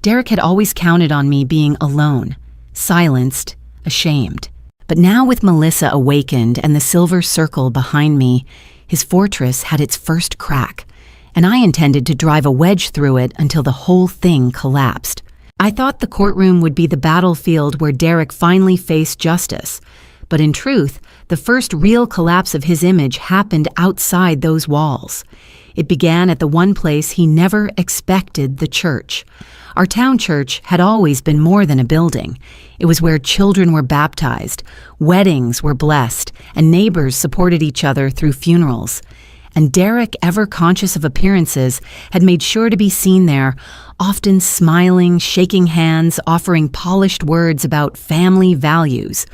Derek had always counted on me being alone, silenced, ashamed. But now with Melissa awakened and the silver circle behind me, his fortress had its first crack, and I intended to drive a wedge through it until the whole thing collapsed. I thought the courtroom would be the battlefield where Derek finally faced justice, but in truth, the first real collapse of his image happened outside those walls. It began at the one place he never expected, the church. Our town church had always been more than a building. It was where children were baptized, weddings were blessed, and neighbors supported each other through funerals. And Derek, ever conscious of appearances, had made sure to be seen there, often smiling, shaking hands, offering polished words about family values.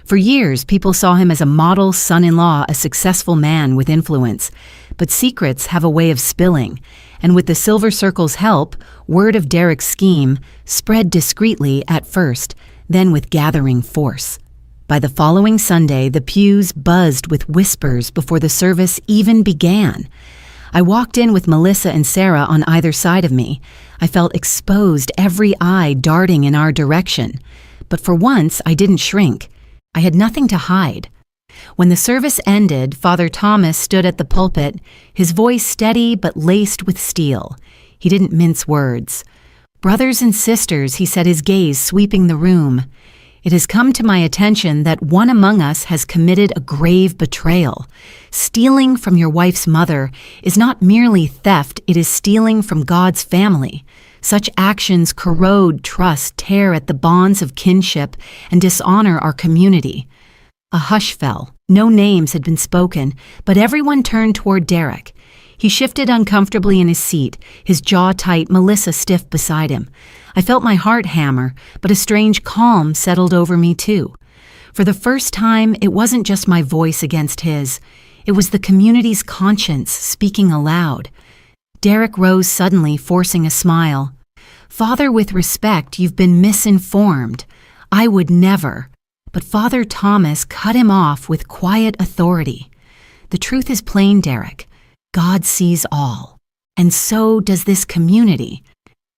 For years, people saw him as a model son-in-law, a successful man with influence. But secrets have a way of spilling, and with the Silver Circle's help, word of Derek's scheme spread discreetly at first, then with gathering force. By the following Sunday, the pews buzzed with whispers before the service even began. I walked in with Melissa and Sarah on either side of me. I felt exposed, every eye darting in our direction. But for once, I didn't shrink. I had nothing to hide. When the service ended, Father Thomas stood at the pulpit, his voice steady but laced with steel. He didn't mince words. "Brothers and sisters," he said, his gaze sweeping the room, "it has come to my attention that one among us has committed a grave betrayal. Stealing from your wife's mother is not merely theft, it is stealing from God's family. Such actions corrode trust, tear at the bonds of kinship, and dishonor our community." A hush fell. No names had been spoken, but everyone turned toward Derek. He shifted uncomfortably in his seat, his jaw tight, Melissa stiff beside him. I felt my heart hammer, but a strange calm settled over me too. For the first time, it wasn't just my voice against his. It was the community's conscience speaking aloud. Derek rose suddenly, forcing a smile. "Father, with respect, you've been misinformed. I would never." But Father Thomas cut him off with quiet authority. "The truth is plain, Derek. God sees all. And so does this community.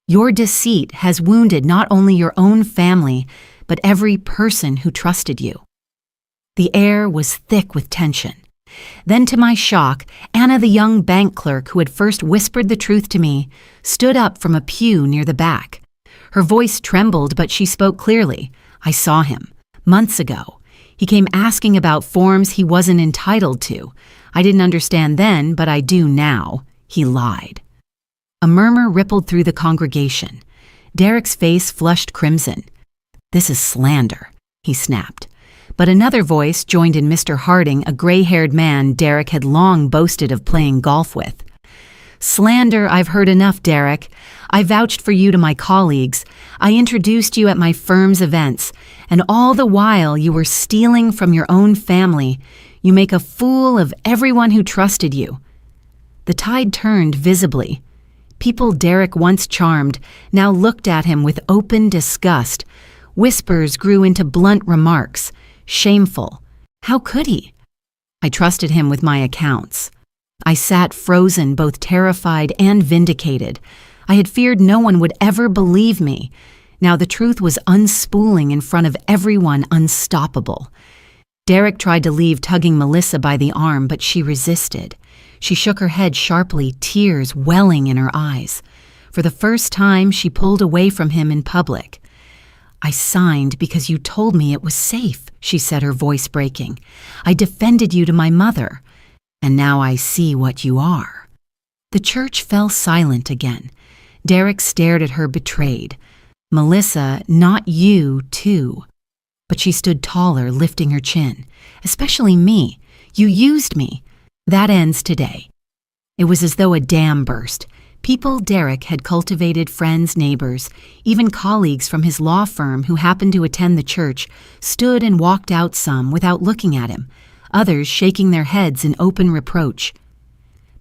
Your deceit has wounded not only your own family, but every person who trusted you." The air was thick with tension. Then, to my shock, Anna, the young bank clerk who had first whispered the truth to me, stood up from a pew near the back. Her voice trembled, but she spoke clearly. "I saw him. Months ago. He came asking about forms he wasn't entitled to. I didn't understand then, but I do now. He lied." A murmur rippled through the congregation. Derek's face flushed crimson. "This is slander," he snapped. But another voice joined in Mr. Harding, a gray-haired man Derek had long boasted of playing golf with. Slander, I've heard enough, Derek. I vouched for you to my colleagues. I introduced you at my firm's events, and all the while you were stealing from your own family. You make a fool of everyone who trusted you." The tide turned visibly. People Derek once charmed now looked at him with open disgust. Whispers grew into blunt remarks. Shameful. How could he? I trusted him with my accounts. I sat frozen, both terrified and vindicated. I had feared no one would ever believe me. Now the truth was unspooling in front of everyone, unstoppable. Derek tried to leave, tugging Melissa by the arm, but she resisted. She shook her head sharply, tears welling in her eyes. For the first time, she pulled away from him in public. "I signed because you told me it was safe," she said, her voice breaking. "I defended you to my mother, and now I see what you are." The church fell silent again. Derek stared at her, betrayed. "Melissa, not you, too." But she stood taller, lifting her chin. "Especially me. You used me. That ends today." It was as though a dam burst. People Derek had cultivated, friends, neighbors, even colleagues from his law firm who happened to attend the church, stood and walked out, some without looking at him, others shaking their heads in open reproach.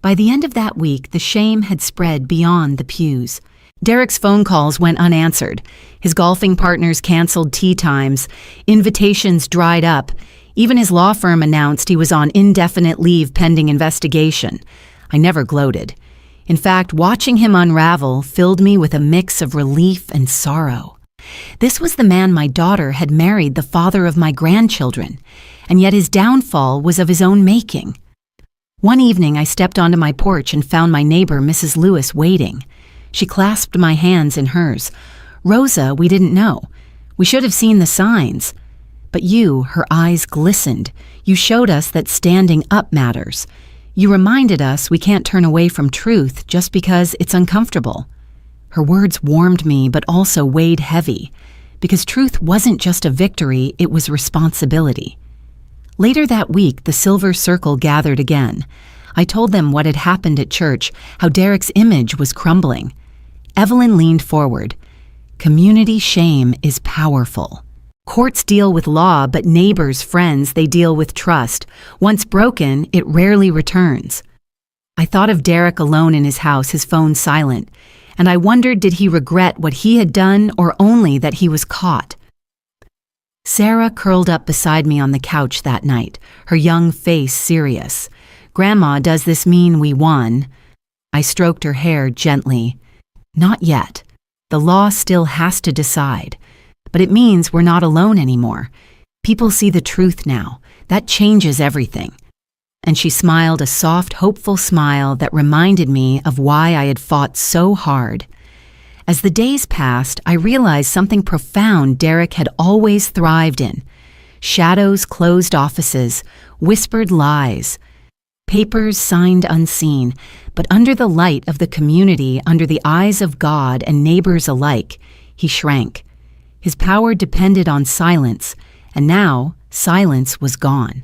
By the end of that week, the shame had spread beyond the pews. Derek's phone calls went unanswered. His golfing partners canceled tea times. Invitations dried up. Even his law firm announced he was on indefinite leave pending investigation. I never gloated. In fact, watching him unravel filled me with a mix of relief and sorrow. This was the man my daughter had married, the father of my grandchildren, and yet his downfall was of his own making. One evening I stepped onto my porch and found my neighbor, Mrs. Lewis, waiting. She clasped my hands in hers. "Rosa, we didn't know. We should have seen the signs. But you," her eyes glistened, "you showed us that standing up matters. You reminded us we can't turn away from truth just because it's uncomfortable." Her words warmed me, but also weighed heavy, because truth wasn't just a victory, it was responsibility. Later that week, the Silver Circle gathered again. I told them what had happened at church, how Derek's image was crumbling. Evelyn leaned forward. "Community shame is powerful. Courts deal with law, but neighbors, friends, they deal with trust. Once broken, it rarely returns." I thought of Derek alone in his house, his phone silent, and I wondered, did he regret what he had done or only that he was caught? Sarah curled up beside me on the couch that night, her young face serious. "Grandma, does this mean we won?" I stroked her hair gently. "Not yet. The law still has to decide. But it means we're not alone anymore. People see the truth now. That changes everything." And she smiled a soft, hopeful smile that reminded me of why I had fought so hard. As the days passed, I realized something profound Derek had always thrived in. Shadows, closed offices, whispered lies. Papers signed unseen, but under the light of the community, under the eyes of God and neighbors alike, he shrank. His power depended on silence, and now silence was gone.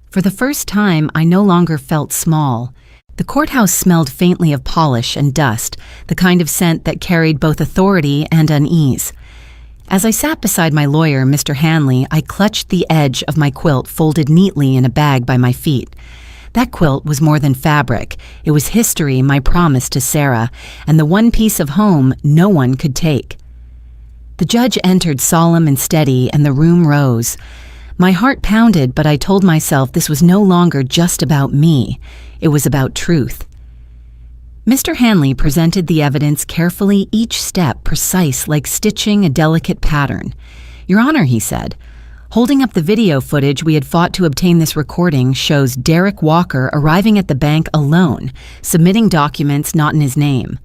For the first time, I no longer felt small. The courthouse smelled faintly of polish and dust, the kind of scent that carried both authority and unease. As I sat beside my lawyer, Mr. Hanley, I clutched the edge of my quilt folded neatly in a bag by my feet. That quilt was more than fabric. It was history, my promise to Sarah, and the one piece of home no one could take. The judge entered solemn and steady, and the room rose. My heart pounded, but I told myself this was no longer just about me. It was about truth. Mr. Hanley presented the evidence carefully, each step precise, like stitching a delicate pattern. "Your Honor," he said, holding up the video footage we had fought to obtain, this recording shows Derek Walker arriving at the bank alone, submitting documents not in his name.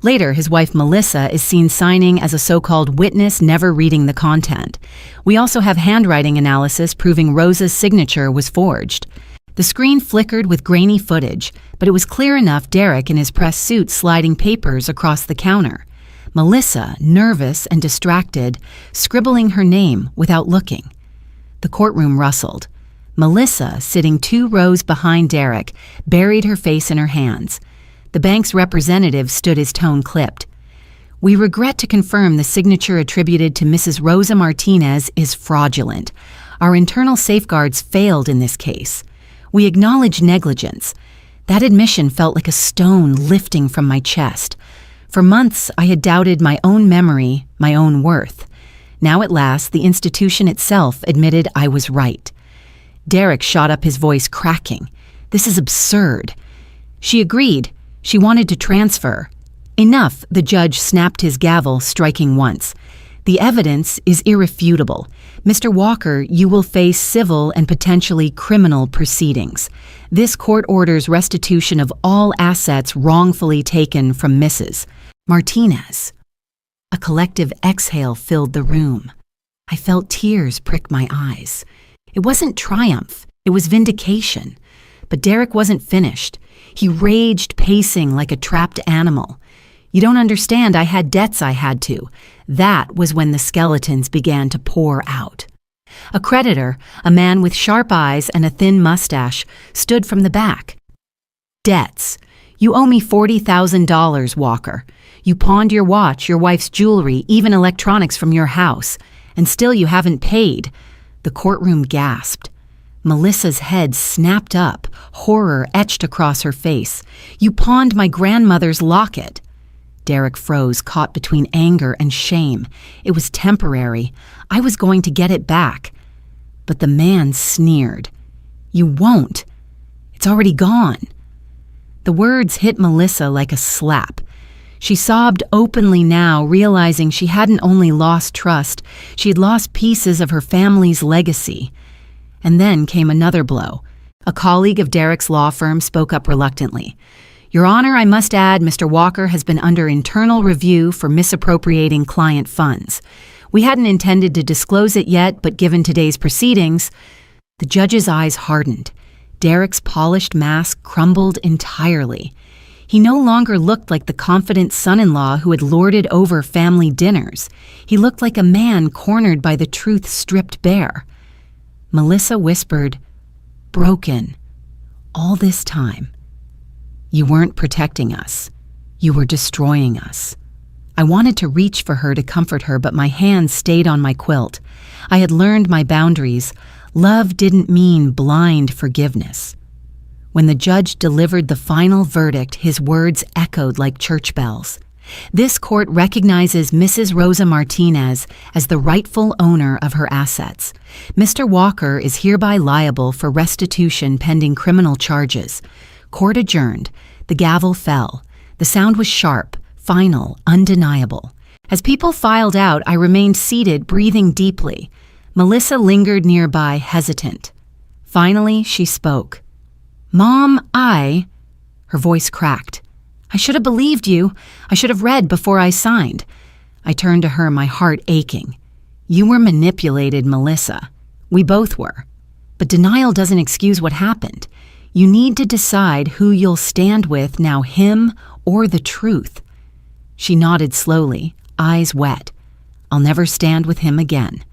Later, his wife Melissa is seen signing as a so-called witness, never reading the content. We also have handwriting analysis proving Rosa's signature was forged. The screen flickered with grainy footage, but it was clear enough Derek in his press suit sliding papers across the counter. Melissa, nervous and distracted, scribbling her name without looking. The courtroom rustled. Melissa, sitting 2 rows behind Derek, buried her face in her hands. The bank's representative stood his tone clipped. We regret to confirm the signature attributed to Mrs. Rosa Martinez is fraudulent. Our internal safeguards failed in this case. We acknowledge negligence. That admission felt like a stone lifting from my chest. For months, I had doubted my own memory, my own worth. Now at last, the institution itself admitted I was right. Derek shot up, his voice cracking. This is absurd. She agreed. She wanted to transfer. Enough, the judge snapped his gavel, striking once. The evidence is irrefutable. Mr. Walker, you will face civil and potentially criminal proceedings. This court orders restitution of all assets wrongfully taken from Mrs. Martinez. A collective exhale filled the room. I felt tears prick my eyes. It wasn't triumph, it was vindication. But Derek wasn't finished. He raged, pacing like a trapped animal. You don't understand, I had debts I had to. That was when the skeletons began to pour out. A creditor, a man with sharp eyes and a thin mustache, stood from the back. Debts. You owe me $40,000, Walker. You pawned your watch, your wife's jewelry, even electronics from your house, and still you haven't paid. The courtroom gasped. Melissa's head snapped up, horror etched across her face. You pawned my grandmother's locket. Derek froze, caught between anger and shame. It was temporary. I was going to get it back. But the man sneered. You won't. It's already gone. The words hit Melissa like a slap. She sobbed openly now, realizing she hadn't only lost trust, she had lost pieces of her family's legacy. And then came another blow. A colleague of Derek's law firm spoke up reluctantly. Your Honor, I must add, Mr. Walker has been under internal review for misappropriating client funds. We hadn't intended to disclose it yet, but given today's proceedings, the judge's eyes hardened. Derek's polished mask crumbled entirely. He no longer looked like the confident son-in-law who had lorded over family dinners. He looked like a man cornered by the truth stripped bare. Melissa whispered, broken, all this time. You weren't protecting us. You were destroying us. I wanted to reach for her to comfort her, but my hands stayed on my quilt. I had learned my boundaries. Love didn't mean blind forgiveness. When the judge delivered the final verdict, his words echoed like church bells. This court recognizes Mrs. Rosa Martinez as the rightful owner of her assets. Mr. Walker is hereby liable for restitution pending criminal charges. Court adjourned. The gavel fell. The sound was sharp, final, undeniable. As people filed out, I remained seated, breathing deeply. Melissa lingered nearby, hesitant. Finally, she spoke. Mom, Her voice cracked. I should have believed you. I should have read before I signed. I turned to her, my heart aching. You were manipulated, Melissa. We both were. But denial doesn't excuse what happened. You need to decide who you'll stand with now, him or the truth. She nodded slowly, eyes wet. I'll never stand with him again.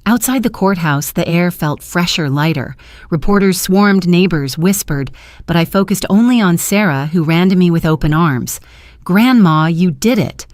Outside the courthouse, the air felt fresher, lighter. Reporters swarmed, neighbors whispered, but I focused only on Sarah, who ran to me with open arms. Grandma, you did it.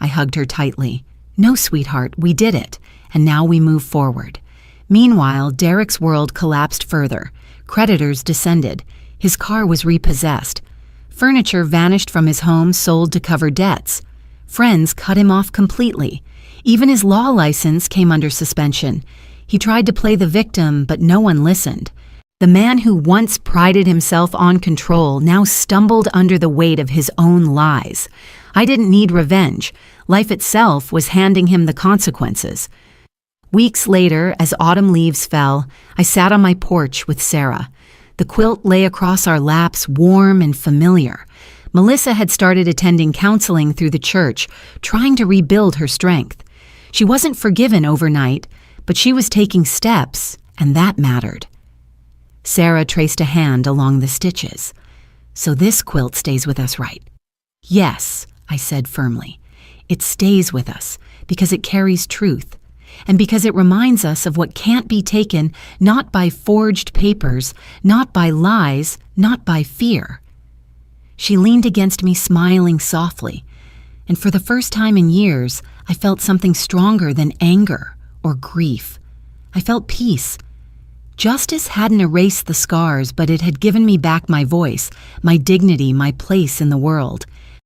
I hugged her tightly. No, sweetheart, we did it, and now we move forward. Meanwhile, Derek's world collapsed further. Creditors descended. His car was repossessed. Furniture vanished from his home, sold to cover debts. Friends cut him off completely. Even his law license came under suspension. He tried to play the victim, but no one listened. The man who once prided himself on control now stumbled under the weight of his own lies. I didn't need revenge. Life itself was handing him the consequences. Weeks later, as autumn leaves fell, I sat on my porch with Sarah. The quilt lay across our laps, warm and familiar. Melissa had started attending counseling through the church, trying to rebuild her strength. She wasn't forgiven overnight, but she was taking steps, and that mattered. Sarah traced a hand along the stitches. So this quilt stays with us, right? Yes, I said firmly. It stays with us because it carries truth, and because it reminds us of what can't be taken not by forged papers, not by lies, not by fear. She leaned against me, smiling softly, and for the first time in years, I felt something stronger than anger or grief. I felt peace. Justice hadn't erased the scars, but it had given me back my voice, my dignity, my place in the world.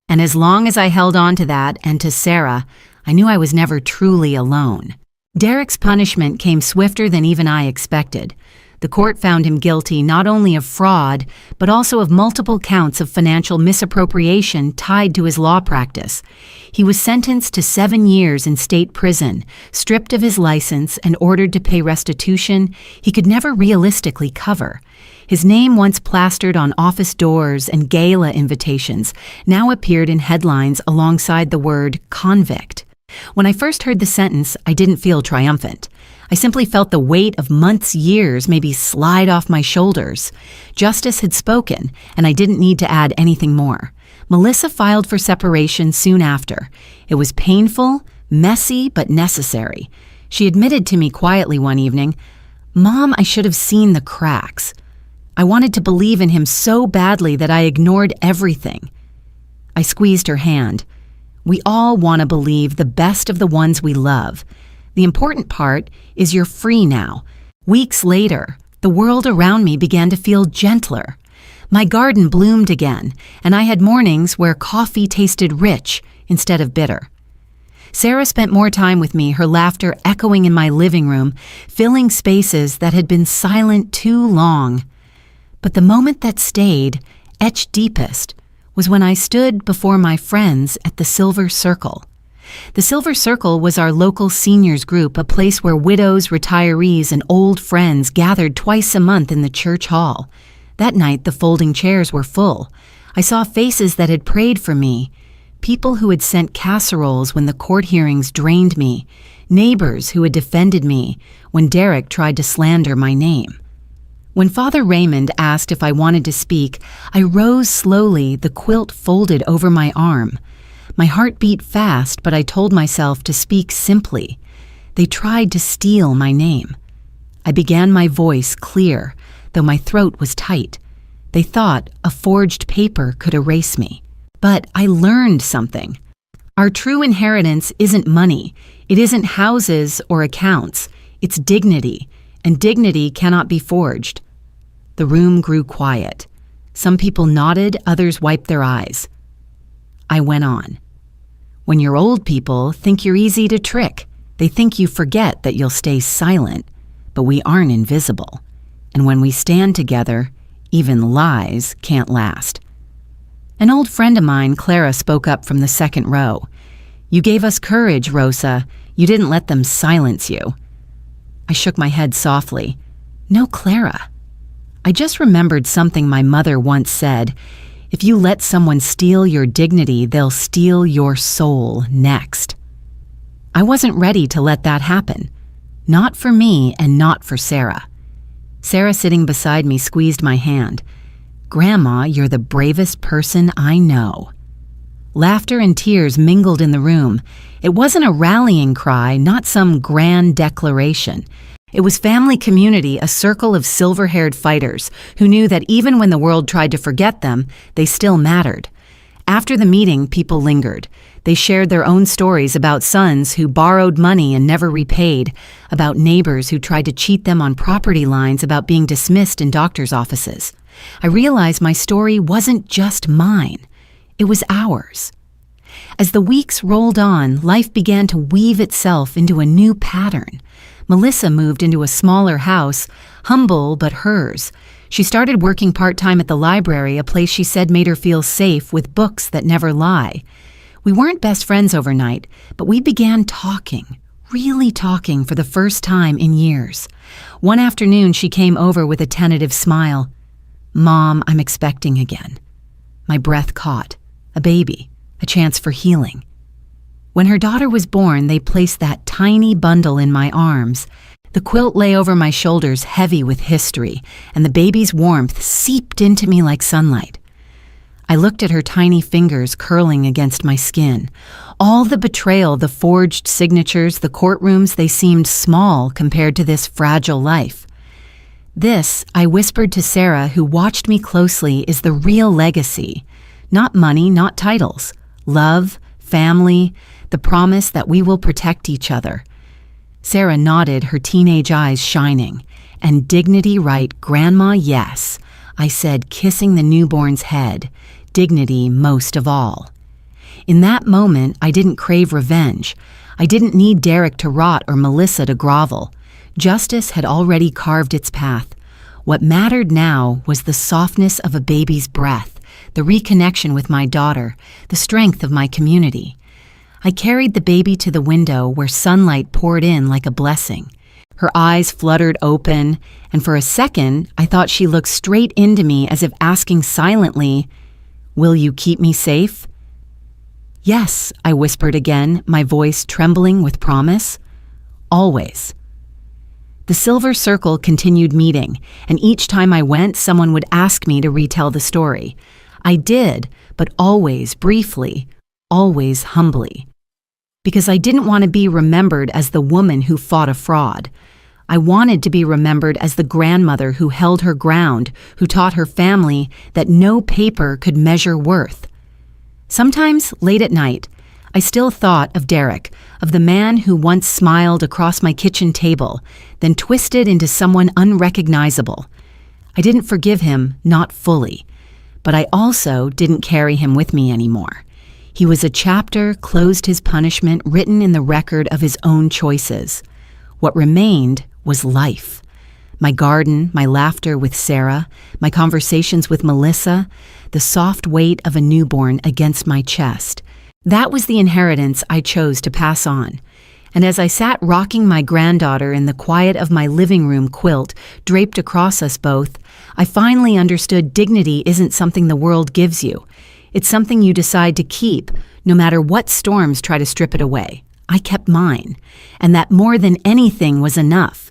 And as long as I held on to that and to Sarah, I knew I was never truly alone. Derek's punishment came swifter than even I expected. The court found him guilty not only of fraud, but also of multiple counts of financial misappropriation tied to his law practice. He was sentenced to 7 years in state prison, stripped of his license, and ordered to pay restitution he could never realistically cover. His name, once plastered on office doors and gala invitations, now appeared in headlines alongside the word convict. When I first heard the sentence, I didn't feel triumphant. I simply felt the weight of months, years maybe slide off my shoulders. Justice had spoken, and I didn't need to add anything more. Melissa filed for separation soon after. It was painful, messy, but necessary. She admitted to me quietly one evening, "Mom, I should have seen the cracks. I wanted to believe in him so badly that I ignored everything." I squeezed her hand. We all want to believe the best of the ones we love. The important part is you're free now. Weeks later, the world around me began to feel gentler. My garden bloomed again, and I had mornings where coffee tasted rich instead of bitter. Sarah spent more time with me, her laughter echoing in my living room, filling spaces that had been silent too long. But the moment that stayed, etched deepest, was when I stood before my friends at the Silver Circle. The Silver Circle was our local seniors group, a place where widows, retirees, and old friends gathered twice a month in the church hall. That night, the folding chairs were full. I saw faces that had prayed for me, people who had sent casseroles when the court hearings drained me, neighbors who had defended me when Derek tried to slander my name. When Father Raymond asked if I wanted to speak, I rose slowly, the quilt folded over my arm. My heart beat fast, but I told myself to speak simply. They tried to steal my name. I began my voice clear, though my throat was tight. They thought a forged paper could erase me. But I learned something. Our true inheritance isn't money. It isn't houses or accounts. It's dignity, and dignity cannot be forged. The room grew quiet. Some people nodded, others wiped their eyes. I went on. When your old people think you're easy to trick, they think you forget that you'll stay silent, but we aren't invisible. And when we stand together, even lies can't last. An old friend of mine, Clara, spoke up from the second row. "You gave us courage, Rosa. You didn't let them silence you." I shook my head softly. "No, Clara. I just remembered something my mother once said. If you let someone steal your dignity, they'll steal your soul next." I wasn't ready to let that happen. Not for me and not for Sarah. Sarah, sitting beside me, squeezed my hand. "Grandma, you're the bravest person I know." Laughter and tears mingled in the room. It wasn't a rallying cry, not some grand declaration. It was family community, a circle of silver-haired fighters who knew that even when the world tried to forget them, they still mattered. After the meeting, people lingered. They shared their own stories about sons who borrowed money and never repaid, about neighbors who tried to cheat them on property lines, about being dismissed in doctors' offices. I realized my story wasn't just mine. It was ours. As the weeks rolled on, life began to weave itself into a new pattern. Melissa moved into a smaller house, humble but hers. She started working part-time at the library, a place she said made her feel safe with books that never lie. We weren't best friends overnight, but we began talking, really talking for the first time in years. One afternoon, she came over with a tentative smile. "Mom, I'm expecting again." My breath caught. A baby, a chance for healing. When her daughter was born, they placed that tiny bundle in my arms. The quilt lay over my shoulders, heavy with history, and the baby's warmth seeped into me like sunlight. I looked at her tiny fingers curling against my skin. All the betrayal, the forged signatures, the courtrooms, they seemed small compared to this fragile life. "This," I whispered to Sarah, who watched me closely, "is the real legacy. Not money, not titles. Love, family, the promise that we will protect each other. Sarah nodded, her teenage eyes shining. And dignity, right, Grandma, yes, I said, kissing the newborn's head. Dignity most of all. In that moment, I didn't crave revenge. I didn't need Derek to rot or Melissa to grovel. Justice had already carved its path. What mattered now was the softness of a baby's breath, the reconnection with my daughter, the strength of my community. I carried the baby to the window where sunlight poured in like a blessing. Her eyes fluttered open, and for a second, I thought she looked straight into me as if asking silently, "Will you keep me safe?" "Yes," I whispered again, my voice trembling with promise. "Always." The silver circle continued meeting, and each time I went, someone would ask me to retell the story. I did, but always briefly, always humbly. Because I didn't want to be remembered as the woman who fought a fraud. I wanted to be remembered as the grandmother who held her ground, who taught her family that no paper could measure worth. Sometimes, late at night, I still thought of Derek, of the man who once smiled across my kitchen table, then twisted into someone unrecognizable. I didn't forgive him, not fully, but I also didn't carry him with me anymore. He was a chapter, closed his punishment, written in the record of his own choices. What remained was life. My garden, my laughter with Sarah, my conversations with Melissa, the soft weight of a newborn against my chest. That was the inheritance I chose to pass on. And as I sat rocking my granddaughter in the quiet of my living room quilt draped across us both, I finally understood dignity isn't something the world gives you. It's something you decide to keep, no matter what storms try to strip it away. I kept mine, and that more than anything was enough.